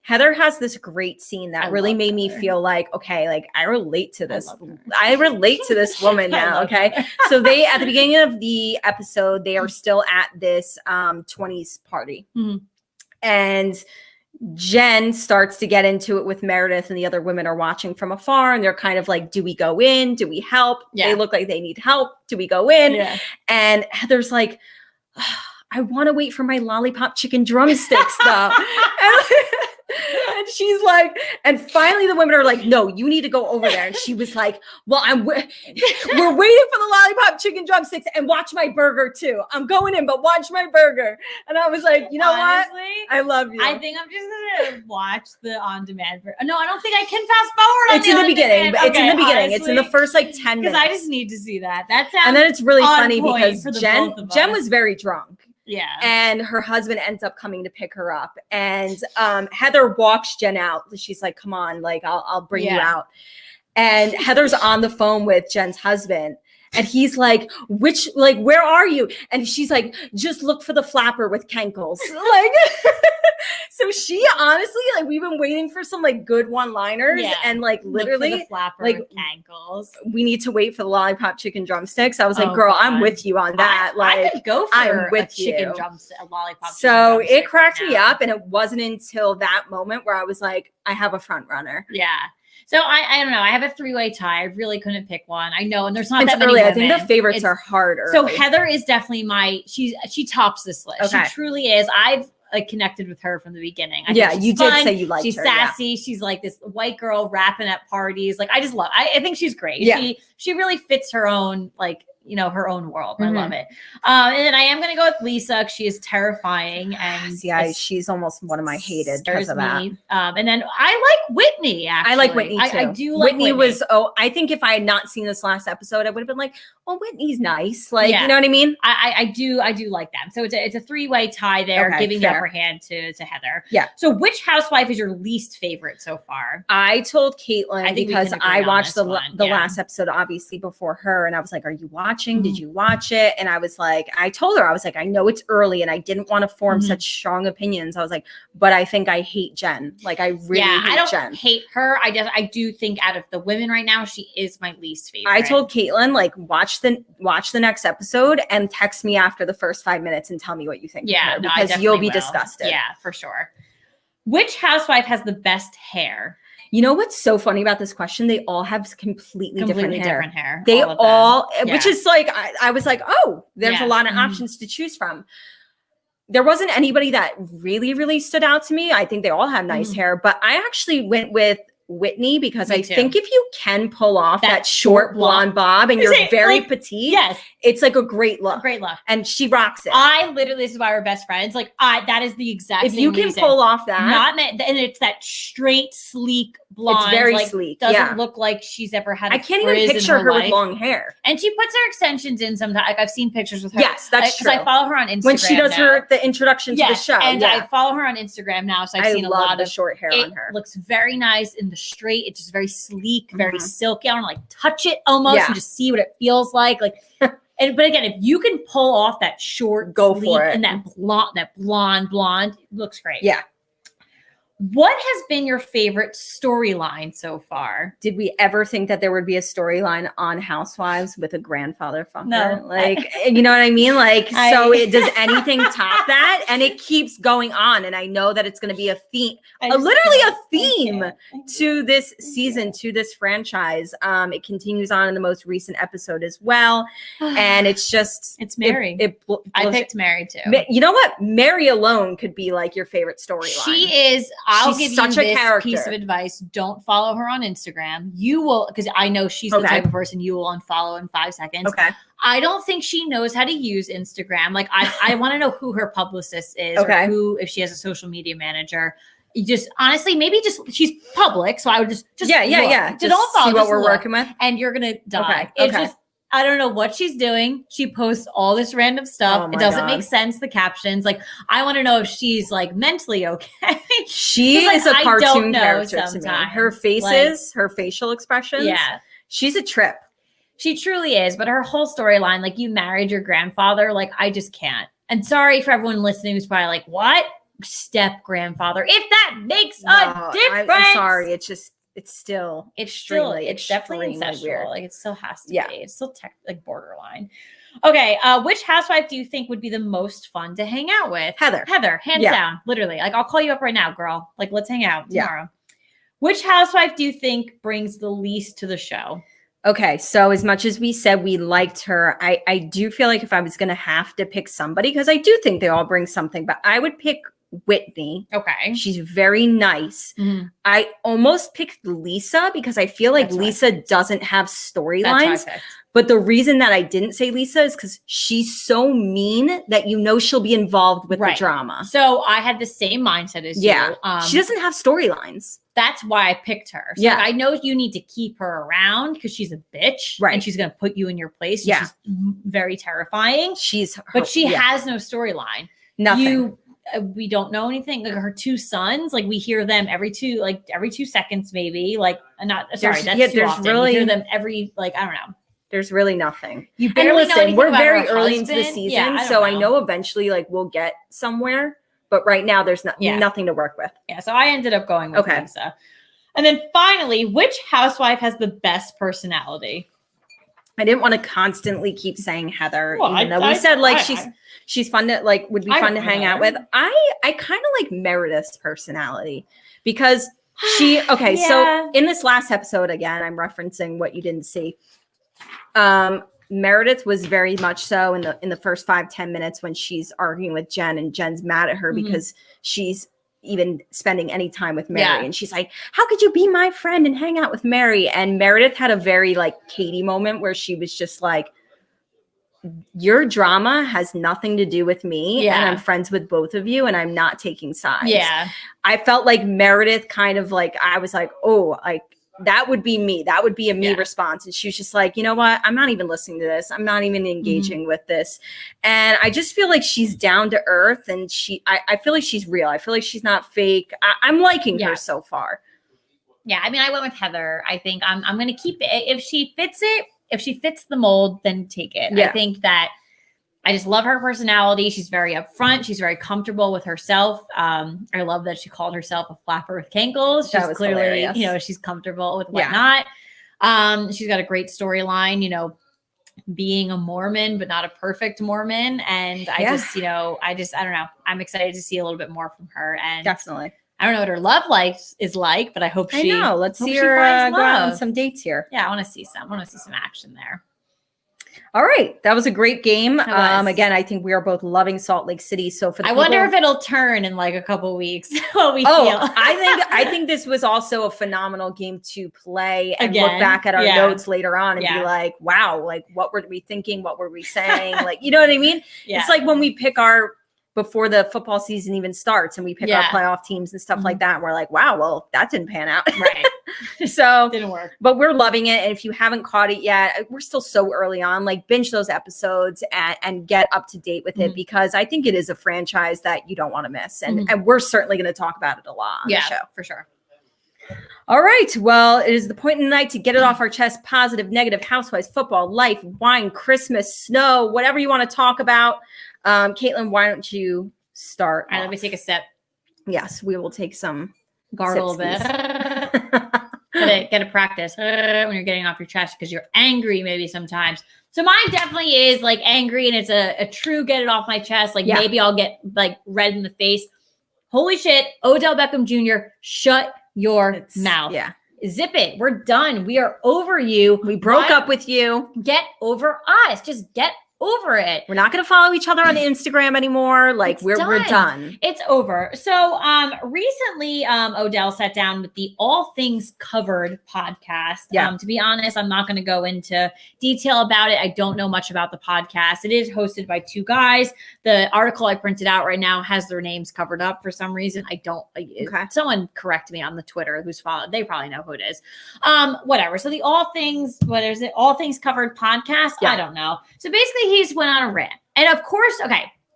[SPEAKER 2] Heather has this great scene that really made me feel like, okay, like I relate to this. I relate to this woman now. Okay. So they, at the beginning of the episode, they are still at this 20s party. And Jen starts to get into it with Meredith, and the other women are watching from afar, and they're kind of like, do we go in? Do we help? They look like they need help. Do we go in? And Heather's like, I want to wait for my lollipop chicken drumsticks though. And she's like, and finally the women are like, no, you need to go over there. And she was like, well, we're waiting for the lollipop chicken drumsticks, and watch my burger too. I'm going in, but watch my burger. And I was like, you know what? I love you.
[SPEAKER 1] I think I'm just going to watch the on-demand. No, I don't think I can fast forward.
[SPEAKER 2] It's in the beginning. It's in the beginning. It's in the first like 10 minutes.
[SPEAKER 1] Because I just need to see that. That sounds
[SPEAKER 2] And then it's really funny because Jen was very drunk.
[SPEAKER 1] Yeah.
[SPEAKER 2] And her husband ends up coming to pick her up. And Heather walks Jen out. She's like, come on, like I'll bring you out. And Heather's on the phone with Jen's husband. And he's like, where are you? And she's like, just look for the flapper with cankles. Like, so she honestly, like, we've been waiting for some like good one-liners, and like literally,
[SPEAKER 1] look for the flapper
[SPEAKER 2] like
[SPEAKER 1] with cankles.
[SPEAKER 2] We need to wait for the lollipop chicken drumsticks. I was like, girl, I'm with you on that.
[SPEAKER 1] I could go for a chicken drumstick, a lollipop.
[SPEAKER 2] So it cracked me up, and it wasn't until that moment where I was like, I have a front runner.
[SPEAKER 1] Yeah. So I don't know. I have a 3-way tie. I really couldn't pick one. I know, and there's not that many women.
[SPEAKER 2] I think the favorites are harder.
[SPEAKER 1] So Heather is definitely she tops this list. Okay. She truly is. I've like connected with her from the beginning.
[SPEAKER 2] You did say you liked her.
[SPEAKER 1] She's sassy. Yeah. She's like this white girl rapping at parties. Like I just love. I think she's great. Yeah. She really fits her own her own world. I love it. And then I am going to go with Lisa. She is terrifying. And
[SPEAKER 2] she's almost one of my hated because of that.
[SPEAKER 1] And then I like Whitney, actually.
[SPEAKER 2] I like Whitney too.
[SPEAKER 1] I do like Whitney.
[SPEAKER 2] I think if I had not seen this last episode, I would have been like, well, Whitney's nice. Like, you know what I mean?
[SPEAKER 1] I do like them. So it's a 3-way tie there, giving the upper hand to Heather.
[SPEAKER 2] Yeah.
[SPEAKER 1] So which housewife is your least favorite so far?
[SPEAKER 2] I told Caitlin because I watched the last episode, obviously, before her. And I was like, are you watching? Did you watch it? And I was like, I told her, I was like, I know it's early and I didn't want to form such strong opinions. I was like, but I think I hate Jen. Like I really hate Jen. I don't
[SPEAKER 1] hate her. I do think out of the women right now, she is my least favorite.
[SPEAKER 2] I told Caitlin, like, watch the next episode and text me after the first 5 minutes and tell me what you think.
[SPEAKER 1] Yeah,
[SPEAKER 2] of her, because you'll be disgusted.
[SPEAKER 1] Yeah, for sure. Which housewife has the best hair?
[SPEAKER 2] You know what's so funny about this question? They all have completely different hair.
[SPEAKER 1] They all
[SPEAKER 2] which is like, I was like, oh, there's a lot of options to choose from. There wasn't anybody that really, really stood out to me. I think they all have nice hair, but I actually went with Whitney because I think if you can pull off that short blonde bob and you're very petite, it's like a great look. And she rocks it.
[SPEAKER 1] This is why we're best friends. Like that is the exact
[SPEAKER 2] if you can pull off that,
[SPEAKER 1] and it's that straight, sleek blonde.
[SPEAKER 2] It's very sleek.
[SPEAKER 1] Doesn't look like she's ever had.
[SPEAKER 2] I can't even picture her with long hair.
[SPEAKER 1] And she puts her extensions in sometimes. Like I've seen pictures with her.
[SPEAKER 2] Yes, that's true.
[SPEAKER 1] I follow her on Instagram
[SPEAKER 2] when she does the introduction to the show.
[SPEAKER 1] And I follow her on Instagram now, so I've seen a lot of
[SPEAKER 2] short hair on her.
[SPEAKER 1] Looks very nice in the straight. It's just very sleek, very silky. I want to like touch it almost and just see what it feels like. But again, if you can pull off that short,
[SPEAKER 2] go
[SPEAKER 1] sleek,
[SPEAKER 2] for it.
[SPEAKER 1] And that blonde, it looks great.
[SPEAKER 2] Yeah.
[SPEAKER 1] What has been your favorite storyline so far?
[SPEAKER 2] Did we ever think that there would be a storyline on Housewives with a grandfather fucker?
[SPEAKER 1] No.
[SPEAKER 2] Like, you know what I mean? Like, does anything top that? And it keeps going on. And I know that it's going to be a theme, literally a theme to this season, to this franchise. It continues on in the most recent episode as well. And it's
[SPEAKER 1] Mary. I picked Mary too.
[SPEAKER 2] You know what? Mary alone could be like your favorite storyline.
[SPEAKER 1] She is. I'll give you this piece of advice. Don't follow her on Instagram. You will, because I know she's the type of person you will unfollow in 5 seconds.
[SPEAKER 2] Okay.
[SPEAKER 1] I don't think she knows how to use Instagram. Like I want to know who her publicist is or if she has a social media manager. You just honestly, she's public. So I would just don't follow.
[SPEAKER 2] See what we're working with.
[SPEAKER 1] And you're going to die.
[SPEAKER 2] Okay.
[SPEAKER 1] I don't know what she's doing. She posts all this random stuff.
[SPEAKER 2] Oh
[SPEAKER 1] It doesn't
[SPEAKER 2] God.
[SPEAKER 1] make sense. The captions, like, I want to know if she's like mentally okay.
[SPEAKER 2] She
[SPEAKER 1] like,
[SPEAKER 2] is a
[SPEAKER 1] I
[SPEAKER 2] cartoon
[SPEAKER 1] don't know
[SPEAKER 2] character to me.
[SPEAKER 1] sometimes.
[SPEAKER 2] Her faces, her facial expressions.
[SPEAKER 1] Yeah.
[SPEAKER 2] She's a trip.
[SPEAKER 1] She truly is. But her whole storyline, like, you married your grandfather, like, I just can't. And sorry for everyone listening who's probably like, what? Step grandfather. If that makes a difference.
[SPEAKER 2] I'm sorry. It's still
[SPEAKER 1] It's definitely incestual.
[SPEAKER 2] weird.
[SPEAKER 1] Like, it still has to
[SPEAKER 2] Yeah.
[SPEAKER 1] be. It's still like borderline. Okay. Which housewife do you think would be the most fun to hang out with?
[SPEAKER 2] Heather,
[SPEAKER 1] hands down. Literally. Like, I'll call you up right now, girl. Like, let's hang out tomorrow. Which housewife do you think brings the least to the show?
[SPEAKER 2] Okay, so as much as we said we liked her, I do feel like if I was going to have to pick somebody, because I do think they all bring something, but I would pick Whitney.
[SPEAKER 1] Okay.
[SPEAKER 2] She's very nice.
[SPEAKER 1] Mhm.
[SPEAKER 2] I almost picked Lisa because I feel like Lisa doesn't have storylines. But the reason that I didn't say Lisa is because she's so mean that you know she'll be involved with the drama.
[SPEAKER 1] So I had the same mindset as you.
[SPEAKER 2] She doesn't have storylines.
[SPEAKER 1] That's why I picked her. So like, I know you need to keep her around because she's a bitch.
[SPEAKER 2] Right.
[SPEAKER 1] And she's going to put you in your place.
[SPEAKER 2] Yeah.
[SPEAKER 1] She's very terrifying.
[SPEAKER 2] But
[SPEAKER 1] she has no storyline.
[SPEAKER 2] Nothing.
[SPEAKER 1] We don't know anything. Like, her two sons, like, we hear them every 2 seconds, maybe. Like, that's too often.
[SPEAKER 2] Really,
[SPEAKER 1] we hear them every, like, I don't know.
[SPEAKER 2] There's really nothing.
[SPEAKER 1] You barely know anything
[SPEAKER 2] we're
[SPEAKER 1] about
[SPEAKER 2] very
[SPEAKER 1] her
[SPEAKER 2] early into the
[SPEAKER 1] husband.
[SPEAKER 2] season, so I know eventually, like, we'll get somewhere. But right now, there's nothing to work with.
[SPEAKER 1] Yeah, so I ended up going with Lisa. And then finally, which housewife has the best personality?
[SPEAKER 2] I didn't want to constantly keep saying Heather,
[SPEAKER 1] well,
[SPEAKER 2] even though we said like she's fun to like would be fun to hang out with. I kind of like Meredith's personality because she so in this last episode, again, I'm referencing what you didn't see. Meredith was very much so in the first 5-10 minutes when she's arguing with Jen and Jen's mad at her because she's even spending any time with Mary. And she's like, how could you be my friend and hang out with Mary? And Meredith had a very like Katie moment where she was just like, your drama has nothing to do with me. And I'm friends with both of you and I'm not taking sides. Yeah. I felt like Meredith kind of like, I was like, oh, like that would be me. That would be a me response. And she was just like, you know what? I'm not even listening to this. I'm not even engaging with this. And I just feel like she's down to earth and I feel like she's real. I feel like she's not fake. I'm liking her so far.
[SPEAKER 1] Yeah. I mean, I went with Heather. I think I'm going to keep it. If she fits the mold, then take it. I think that I just love her personality. She's very upfront. She's very comfortable with herself. I love that she called herself a flapper with cankles. She's clearly, hilarious. She's comfortable with whatnot. She's got a great storyline, being a Mormon, but not a perfect Mormon. And I don't know. I'm excited to see a little bit more from her. And
[SPEAKER 2] definitely.
[SPEAKER 1] I don't know what her love life is like, but I hope she.
[SPEAKER 2] I know. Let's see her go out on some dates here.
[SPEAKER 1] Yeah, I want to see some action there.
[SPEAKER 2] All right, that was a great game. Again, I think we are both loving Salt Lake City. So
[SPEAKER 1] I wonder if it'll turn in like a couple weeks. What we feel.
[SPEAKER 2] I think this was also a phenomenal game to play and look back at our notes later on and be like, wow, like what were we thinking? What were we saying? Like, you know what I mean? Yeah. It's like when we pick before the football season even starts and we pick our playoff teams and stuff like that. And we're like, wow, well, that didn't pan out.
[SPEAKER 1] Right.
[SPEAKER 2] So
[SPEAKER 1] didn't work.
[SPEAKER 2] But we're loving it. And if you haven't caught it yet, we're still so early on, like binge those episodes and get up to date with it because I think it is a franchise that you don't want to miss. And we're certainly going to talk about it a lot on the show.
[SPEAKER 1] For sure.
[SPEAKER 2] All right. Well, it is the point in the night to get it off our chest. Positive, negative, housewives, football, life, wine, Christmas, snow, whatever you want to talk about. Caitlin, why don't you start?
[SPEAKER 1] All right, let me take a sip.
[SPEAKER 2] Yes, we will take some.
[SPEAKER 1] Gargle a bit. Get a practice when you're getting off your chest because you're angry maybe sometimes. So mine definitely is like angry and it's a true get it off my chest. Like maybe I'll get like red in the face. Holy shit, Odell Beckham Jr., shut your mouth.
[SPEAKER 2] Yeah.
[SPEAKER 1] Zip it. We're done. We are over you.
[SPEAKER 2] We broke up with you.
[SPEAKER 1] Get over us. Just get over it.
[SPEAKER 2] We're not going to follow each other on Instagram anymore. Like we're done.
[SPEAKER 1] It's over. So recently Odell sat down with the All Things Covered podcast. To be honest, I'm not going to go into detail about it. I don't know much about the podcast. It is hosted by two guys. The article I printed out right now has their names covered up for some reason. I don't. Someone correct me on the Twitter who's followed. They probably know who it is. Whatever. So the All Things Covered podcast. I don't know. So basically, he's went on a rant, and of course,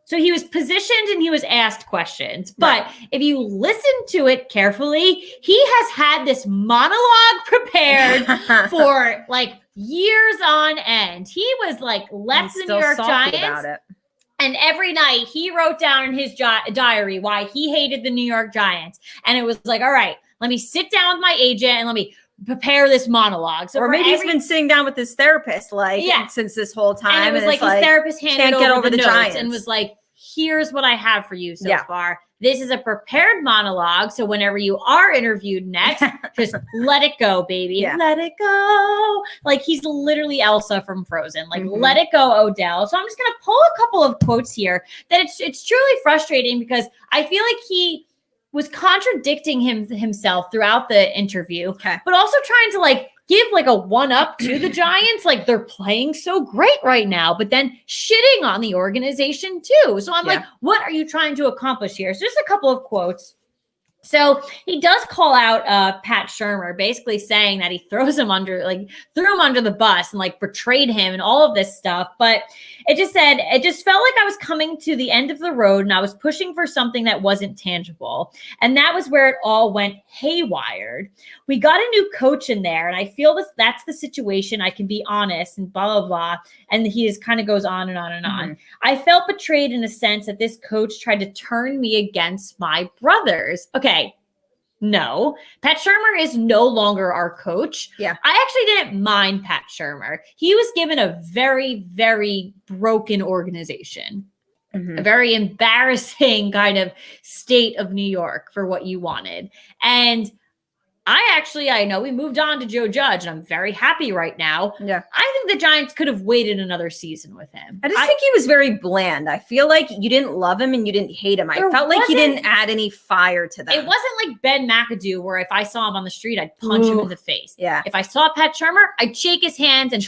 [SPEAKER 1] so he was positioned and he was asked questions. But if you listen to it carefully, he has had this monologue prepared for like years on end. He was like left the New York Giants. About it. And every night he wrote down in his diary why he hated the New York Giants. And it was like, all right, let me sit down with my agent and let me prepare this monologue. So
[SPEAKER 2] or maybe he's been sitting down with his therapist since this whole time.
[SPEAKER 1] And it was like his therapist handed over the Giants and was like, here's what I have for you so far. This is a prepared monologue. So whenever you are interviewed next, just let it go, baby. Yeah. Let it go. Like he's literally Elsa from Frozen. Like, let it go, Odell. So I'm just going to pull a couple of quotes here that it's truly frustrating because I feel like he was contradicting himself throughout the interview, but also trying to like give like a one up to the Giants. Like they're playing so great right now, but then shitting on the organization too. So I'm like, what are you trying to accomplish here? So just a couple of quotes. So he does call out Pat Shurmur, basically saying that he threw him under the bus and like betrayed him and all of this stuff. But it just felt like I was coming to the end of the road and I was pushing for something that wasn't tangible. And that was where it all went haywired. We got a new coach in there and I feel that's the situation. I can be honest and blah, blah, blah. And he just kind of goes on and on and on. I felt betrayed in a sense that this coach tried to turn me against my brothers. Okay. No, Pat Shurmur is no longer our coach. Yeah. I actually didn't mind Pat Shurmur. He was given a very, very broken organization, a very embarrassing kind of state of New York for what you wanted. And I know we moved on to Joe Judge and I'm very happy right now. Yeah. I think the Giants could have waited another season with him.
[SPEAKER 2] I just think he was very bland. I feel like you didn't love him and you didn't hate him. I felt like he didn't add any fire to them.
[SPEAKER 1] It wasn't like Ben McAdoo where if I saw him on the street, I'd punch him in the face. Yeah. If I saw Pat Shurmur, I'd shake his hands and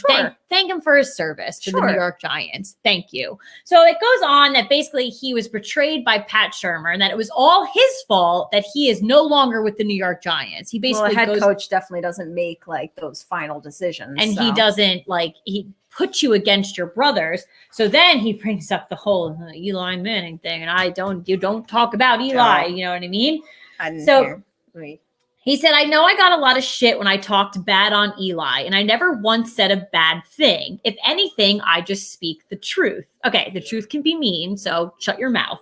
[SPEAKER 1] thank him for his service to the New York Giants. Thank you. So it goes on that basically he was betrayed by Pat Shurmur and that it was all his fault that he is no longer with the New York Giants. He basically
[SPEAKER 2] a head coach definitely doesn't make like those final decisions.
[SPEAKER 1] And he doesn't he puts you against your brothers. So then he brings up the whole Eli Manning thing. And you don't talk about Eli. You know what I mean?
[SPEAKER 2] I didn't hear.
[SPEAKER 1] He said, I know I got a lot of shit when I talked bad on Eli, and I never once said a bad thing. If anything, I just speak the truth. Okay, the truth can be mean, so shut your mouth.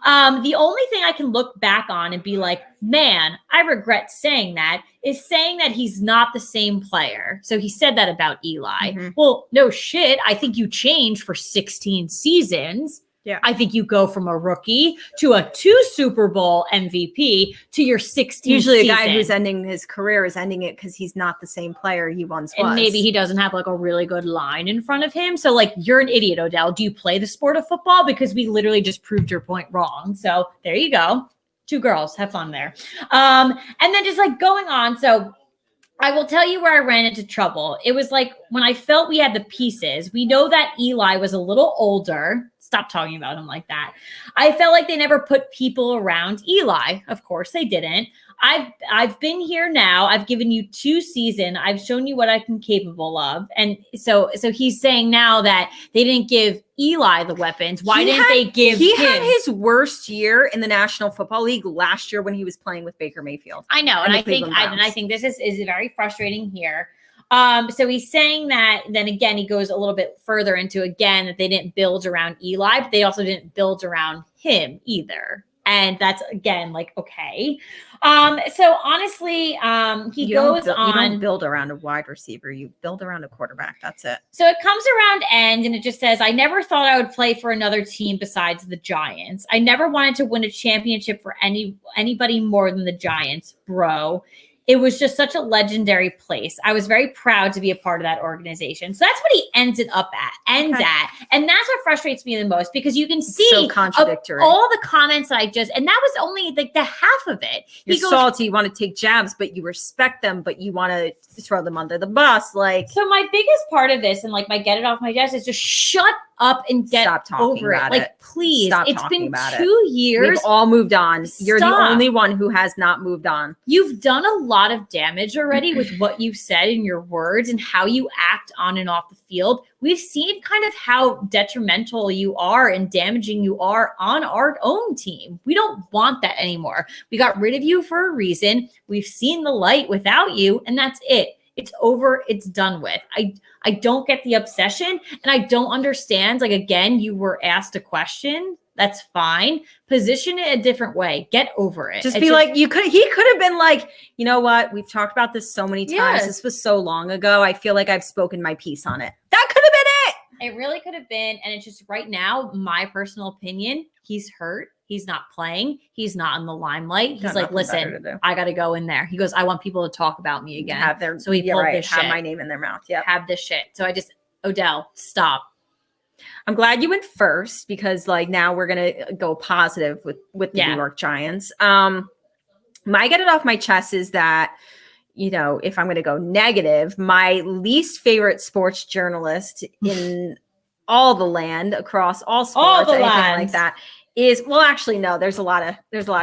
[SPEAKER 1] The only thing I can look back on and be like, man, I regret saying that, is saying that he's not the same player. So he said that about Eli. Well, no shit. I think you changed for 16 seasons. Yeah. I think you go from a rookie to a 2 Super Bowl MVP to your 16th
[SPEAKER 2] Usually
[SPEAKER 1] season.
[SPEAKER 2] A guy who's ending his career is ending it because he's not the same player he once was.
[SPEAKER 1] And maybe he doesn't have like a really good line in front of him. So like, you're an idiot, Odell. Do you play the sport of football? Because we literally just proved your point wrong. So there you go. 2 girls. Have fun there. And then just like going on. So I will tell you where I ran into trouble. It was like when I felt we had the pieces. We know that Eli was a little older. Stop talking about him like that. I felt like they never put people around Eli. Of course they didn't. I've been here now. I've given you 2 seasons. I've shown you what I'm capable of. And so he's saying now that they didn't give Eli the weapons. Why didn't they give him?
[SPEAKER 2] He had his worst year in the National Football League last year when he was playing with Baker Mayfield.
[SPEAKER 1] I know. And I think this is very frustrating here. So he's saying that, then again, he goes a little bit further into, again, that they didn't build around Eli, but they also didn't build around him either. And that's, again, like, okay. So honestly, you
[SPEAKER 2] don't build around a wide receiver. You build around a quarterback. That's it.
[SPEAKER 1] So it comes around end and it just says, I never thought I would play for another team besides the Giants. I never wanted to win a championship for anybody more than the Giants, bro. It was just such a legendary place. I was very proud to be a part of that organization. So that's what he ends it up at. ends at. And that's what frustrates me the most, because you can see
[SPEAKER 2] so contradictory.
[SPEAKER 1] all the comments that and that was only like the half of it.
[SPEAKER 2] You're salty, you want to take jabs, but you respect them, but you want to throw them under the bus. Like,
[SPEAKER 1] so my biggest part of this, and like my get it off my chest, is just shut up and get over it. Like, please, it's been 2 years.
[SPEAKER 2] We've all moved on. You're the only one who has not moved on.
[SPEAKER 1] You've done a lot of damage already with what you've said in your words and how you act on and off the field. We've seen kind of how detrimental you are and damaging you are on our own team. We don't want that anymore. We got rid of you for a reason. We've seen the light without you, and that's it. It's over. It's done with. I don't get the obsession, and I don't understand. Like, again, you were asked a question. That's fine. Position it a different way. Get over it.
[SPEAKER 2] Just be like, he could have been like, you know what? We've talked about this so many times. This was so long ago. I feel like I've spoken my piece on it. That could have been it.
[SPEAKER 1] It really could have been. And it's just right now, my personal opinion, he's hurt. He's not playing. He's not in the limelight. He's like, listen, I got to go in there. He goes, I want people to talk about me again. So he pulled this shit.
[SPEAKER 2] Have my name in their mouth. Yeah.
[SPEAKER 1] Have this shit. So Odell, stop.
[SPEAKER 2] I'm glad you went first, because like now we're going to go positive with the New York Giants. My get it off my chest is that, you know, if I'm going to go negative, my least favorite sports journalist in all the land, across all sports, anything like that, is, well, actually, no, there's a lot of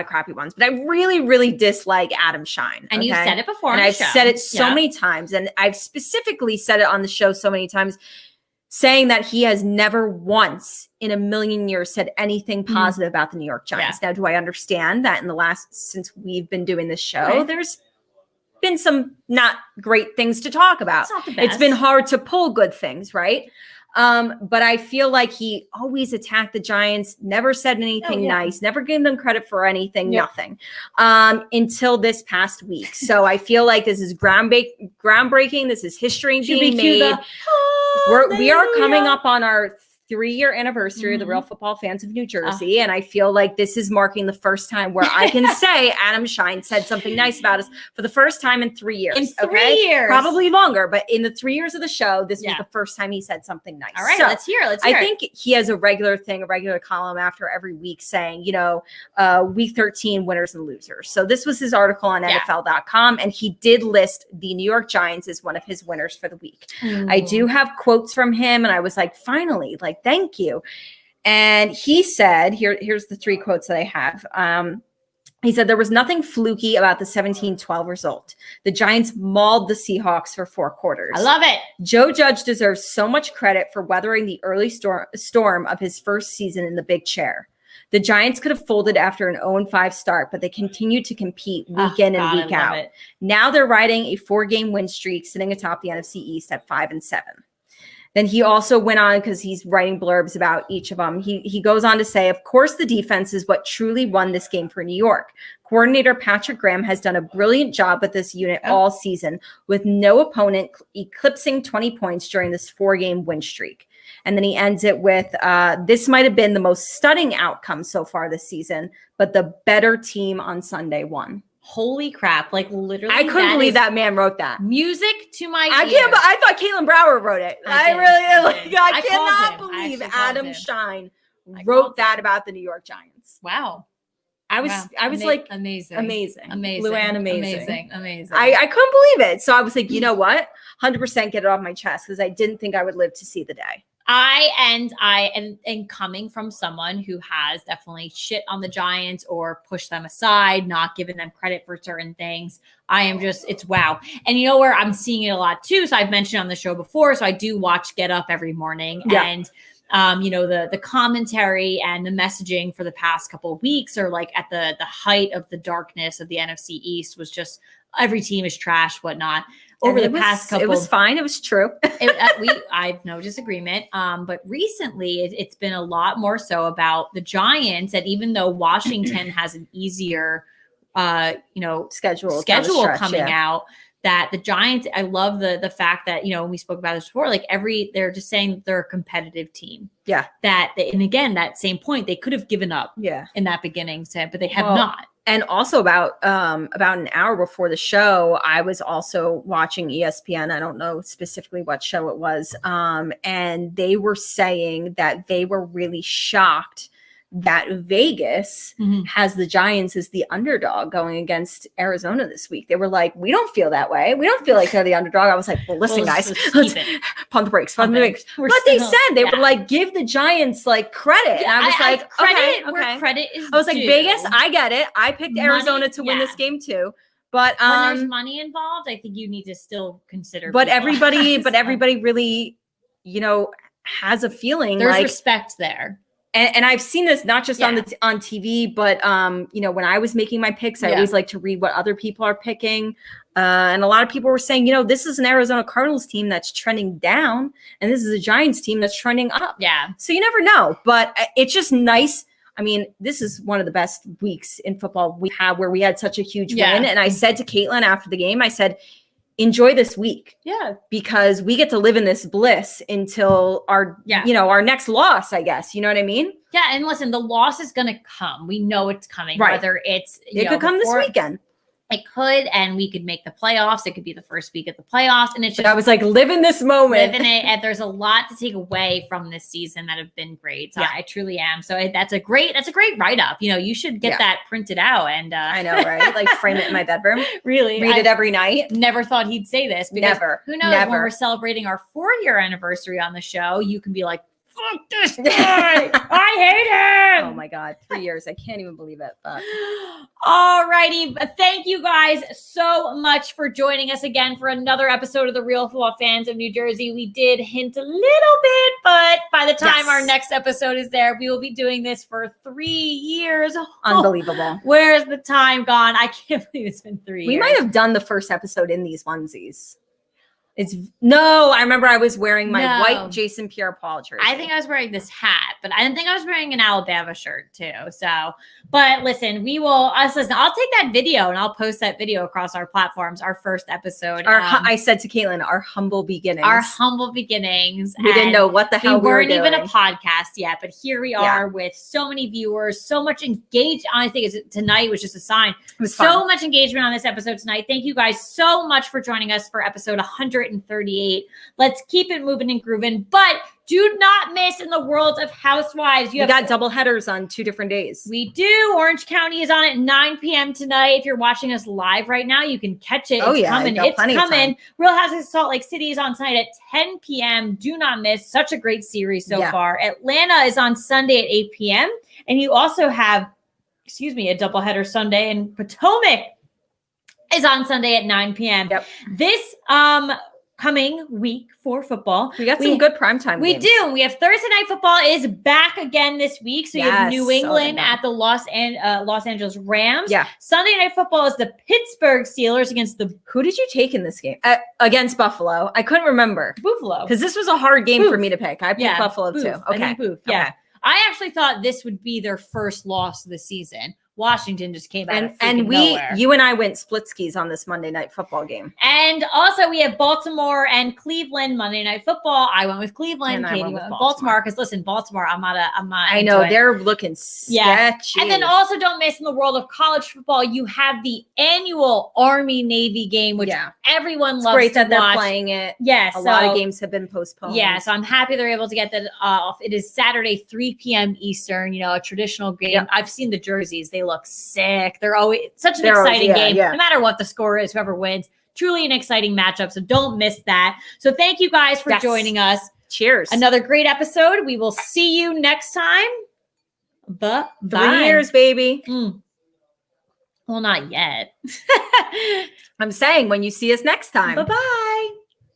[SPEAKER 2] crappy ones, but I really, really dislike Adam Schein.
[SPEAKER 1] And you've said it before.
[SPEAKER 2] And I've said it so many times, and I've specifically said it on the show so many times, saying that he has never once in a million years said anything positive about the New York Giants. Now, do I understand that since we've been doing this show, there's been some not great things to talk about.
[SPEAKER 1] It's not the best.
[SPEAKER 2] It's been hard to pull good things, right? But I feel like he always attacked the Giants, never said anything nice, never gave them credit for anything, nothing, until this past week. So I feel like this is groundbreaking. This is history being made. We are coming up on our 3-year anniversary of the Real Football Fans of New Jersey. And I feel like this is marking the first time where I can say Adam Schein said something nice about us for the first time in 3 years.
[SPEAKER 1] In 3 years.
[SPEAKER 2] Probably longer, but in the 3 years of the show, this was the first time he said something nice.
[SPEAKER 1] All right, so let's hear it.
[SPEAKER 2] I think he has a regular column after every week saying, you know, week 13 winners and losers. So this was his article on NFL.com, and he did list the New York Giants as one of his winners for the week. I do have quotes from him, and I was like, finally, like, thank you. And he said, here's the 3 quotes that I have. He said, there was nothing fluky about the 17-12 result. The Giants mauled the Seahawks for 4 quarters.
[SPEAKER 1] I love it.
[SPEAKER 2] Joe Judge deserves so much credit for weathering the early storm of his first season in the big chair. The Giants could have folded after an 0-5 start, but they continued to compete week in and week out. Now they're riding a 4-game win streak, sitting atop the NFC East at 5-7. Then he also went on, because he's writing blurbs about each of them. He goes on to say, of course, the defense is what truly won this game for New York. Coordinator Patrick Graham has done a brilliant job with this unit all season, with no opponent eclipsing 20 points during this 4-game win streak. And then he ends it with, this might have been the most stunning outcome so far this season, but the better team on Sunday won.
[SPEAKER 1] Holy crap. Like, literally.
[SPEAKER 2] I couldn't believe that man wrote that.
[SPEAKER 1] Music to my ears.
[SPEAKER 2] I thought Caitlin Brower wrote it. I cannot believe Adam Schein wrote that about the New York Giants.
[SPEAKER 1] Wow.
[SPEAKER 2] I was like,
[SPEAKER 1] amazing.
[SPEAKER 2] Luann, amazing.
[SPEAKER 1] Amazing.
[SPEAKER 2] I couldn't believe it. So I was like, you know what? 100% get it off my chest, because I didn't think I would live to see the day.
[SPEAKER 1] And coming from someone who has definitely shit on the Giants or pushed them aside, not giving them credit for certain things, it's wow. And you know where I'm seeing it a lot too. So I've mentioned on the show before. So I do watch Get Up every morning, and you know, the commentary and the messaging for the past couple of weeks, or like at the height of the darkness of the NFC East, was just every team is trash, whatnot. Over the past couple,
[SPEAKER 2] it was fine. It was true.
[SPEAKER 1] I have no disagreement. But recently, it's been a lot more so about the Giants. And even though Washington has an easier, schedule coming out, that the Giants, I love the fact that, you know, we spoke about this before, like they're just saying they're a competitive team.
[SPEAKER 2] Yeah.
[SPEAKER 1] And again, that same point, they could have given up. In that beginning, but they have not.
[SPEAKER 2] And also about an hour before the show, I was also watching ESPN. I don't know specifically what show it was. And they were saying that they were really shocked that Vegas has the Giants as the underdog going against Arizona this week. They were like, we don't feel that way. We don't feel like they're the underdog. I was like, well, listen, guys, let's pump the brakes. But they said they were like, give the Giants like credit. And I was like,
[SPEAKER 1] credit where credit is
[SPEAKER 2] I was like,
[SPEAKER 1] due.
[SPEAKER 2] Vegas, I get it. I picked Arizona to win this game too. But
[SPEAKER 1] when there's money involved, I think you need to still consider.
[SPEAKER 2] But everybody really, has a feeling
[SPEAKER 1] there's
[SPEAKER 2] like
[SPEAKER 1] respect there.
[SPEAKER 2] And I've seen this not just on TV, but when I was making my picks, I always like to read what other people are picking. And a lot of people were saying, this is an Arizona Cardinals team that's trending down, and this is a Giants team that's trending up.
[SPEAKER 1] Yeah.
[SPEAKER 2] So you never know, but it's just nice. I mean, this is one of the best weeks in football we have, where we had such a huge win. And I said to Caitlin after the game, I said, enjoy this week.
[SPEAKER 1] Yeah.
[SPEAKER 2] Because we get to live in this bliss until our, our next loss, I guess. You know what I mean?
[SPEAKER 1] Yeah. And listen, the loss is going to come. We know it's coming.
[SPEAKER 2] Right.
[SPEAKER 1] Whether it's,
[SPEAKER 2] it could come this weekend.
[SPEAKER 1] It could, and we could make the playoffs. It could be the first week of the playoffs. And it's just,
[SPEAKER 2] I was like, live in this moment.
[SPEAKER 1] Living it. And there's a lot to take away from this season that have been great. So I truly am. So that's a great write-up. You should get that printed out. And
[SPEAKER 2] I know, right? Like frame it in my bedroom.
[SPEAKER 1] Really?
[SPEAKER 2] Read it every night.
[SPEAKER 1] Never thought he'd say this.
[SPEAKER 2] Never.
[SPEAKER 1] Who knows, when we're celebrating our 4-year anniversary on the show, you can be like, fuck this guy. I hate him.
[SPEAKER 2] Oh my God. 3 years. I can't even believe it. But
[SPEAKER 1] all righty. Thank you guys so much for joining us again for another episode of the Real Football Fans of New Jersey. We did hint a little bit, but by the time our next episode is there, we will be doing this for 3 years.
[SPEAKER 2] Unbelievable.
[SPEAKER 1] Where's the time gone? I can't believe it's been 3 years.
[SPEAKER 2] We might have done the first episode in these onesies. I remember I was wearing my white Jason Pierre-Paul jersey.
[SPEAKER 1] I think I was wearing this hat, but I didn't think I was wearing an Alabama shirt too. So, but listen, I'll take that video and I'll post that video across our platforms. Our first episode.
[SPEAKER 2] I said to Caitlin, our humble beginnings.
[SPEAKER 1] We
[SPEAKER 2] didn't know what the hell we were doing.
[SPEAKER 1] We weren't even a podcast yet, but here we are with so many viewers, so much engaged. I think tonight was just a sign.
[SPEAKER 2] It was
[SPEAKER 1] so
[SPEAKER 2] fun.
[SPEAKER 1] much engagement on this episode tonight. Thank you guys so much for joining us for episode 138. Let's keep it moving and grooving, but do not miss in the world of Housewives.
[SPEAKER 2] We got double headers on 2 different days.
[SPEAKER 1] We do. Orange County is on at 9 p.m. tonight. If you're watching us live right now, you can catch it. It's coming. It's coming. Real Housewives of Salt Lake City is on tonight at 10 p.m. Do not miss. Such a great series so far. Atlanta is on Sunday at 8 p.m. And you also have, a doubleheader Sunday, and Potomac is on Sunday at 9 p.m.
[SPEAKER 2] Yep.
[SPEAKER 1] This coming week for football,
[SPEAKER 2] we got some good primetime
[SPEAKER 1] we
[SPEAKER 2] games.
[SPEAKER 1] do. We have Thursday Night Football is back again this week. So you have New England at the Los Angeles Rams.
[SPEAKER 2] Yeah.
[SPEAKER 1] Sunday Night Football is the Pittsburgh Steelers against the...
[SPEAKER 2] Who did you take in this game? Against Buffalo. I couldn't remember.
[SPEAKER 1] Buffalo.
[SPEAKER 2] Because this was a hard game for me to pick. I picked Buffalo too. Okay.
[SPEAKER 1] I think Booth. Yeah. Okay. I actually thought this would be their first loss of the season. Washington just came out and
[SPEAKER 2] you and I went split skis on this Monday Night Football game.
[SPEAKER 1] And also we have Baltimore and Cleveland Monday Night Football. I went with Cleveland. Katie went with Baltimore. Because listen, Baltimore, I'm not.
[SPEAKER 2] I know they're looking sketchy.
[SPEAKER 1] And then also don't miss in the world of college football, you have the annual Army Navy game, which everyone loves.
[SPEAKER 2] Great that
[SPEAKER 1] they're
[SPEAKER 2] playing it.
[SPEAKER 1] Yes,
[SPEAKER 2] a lot of games have been postponed.
[SPEAKER 1] Yeah, so I'm happy they're able to get that off. It is Saturday, 3 p.m. Eastern. A traditional game. Yep. I've seen the jerseys; they look sick. They're always such an exciting game. No matter what the score is, whoever wins, truly an exciting matchup. So don't miss that. So thank you guys for joining us.
[SPEAKER 2] Cheers.
[SPEAKER 1] Another great episode. We will see you next time. Bye.
[SPEAKER 2] 3 years, baby.
[SPEAKER 1] Well, not yet.
[SPEAKER 2] I'm saying when you see us next time.
[SPEAKER 1] Bye-bye.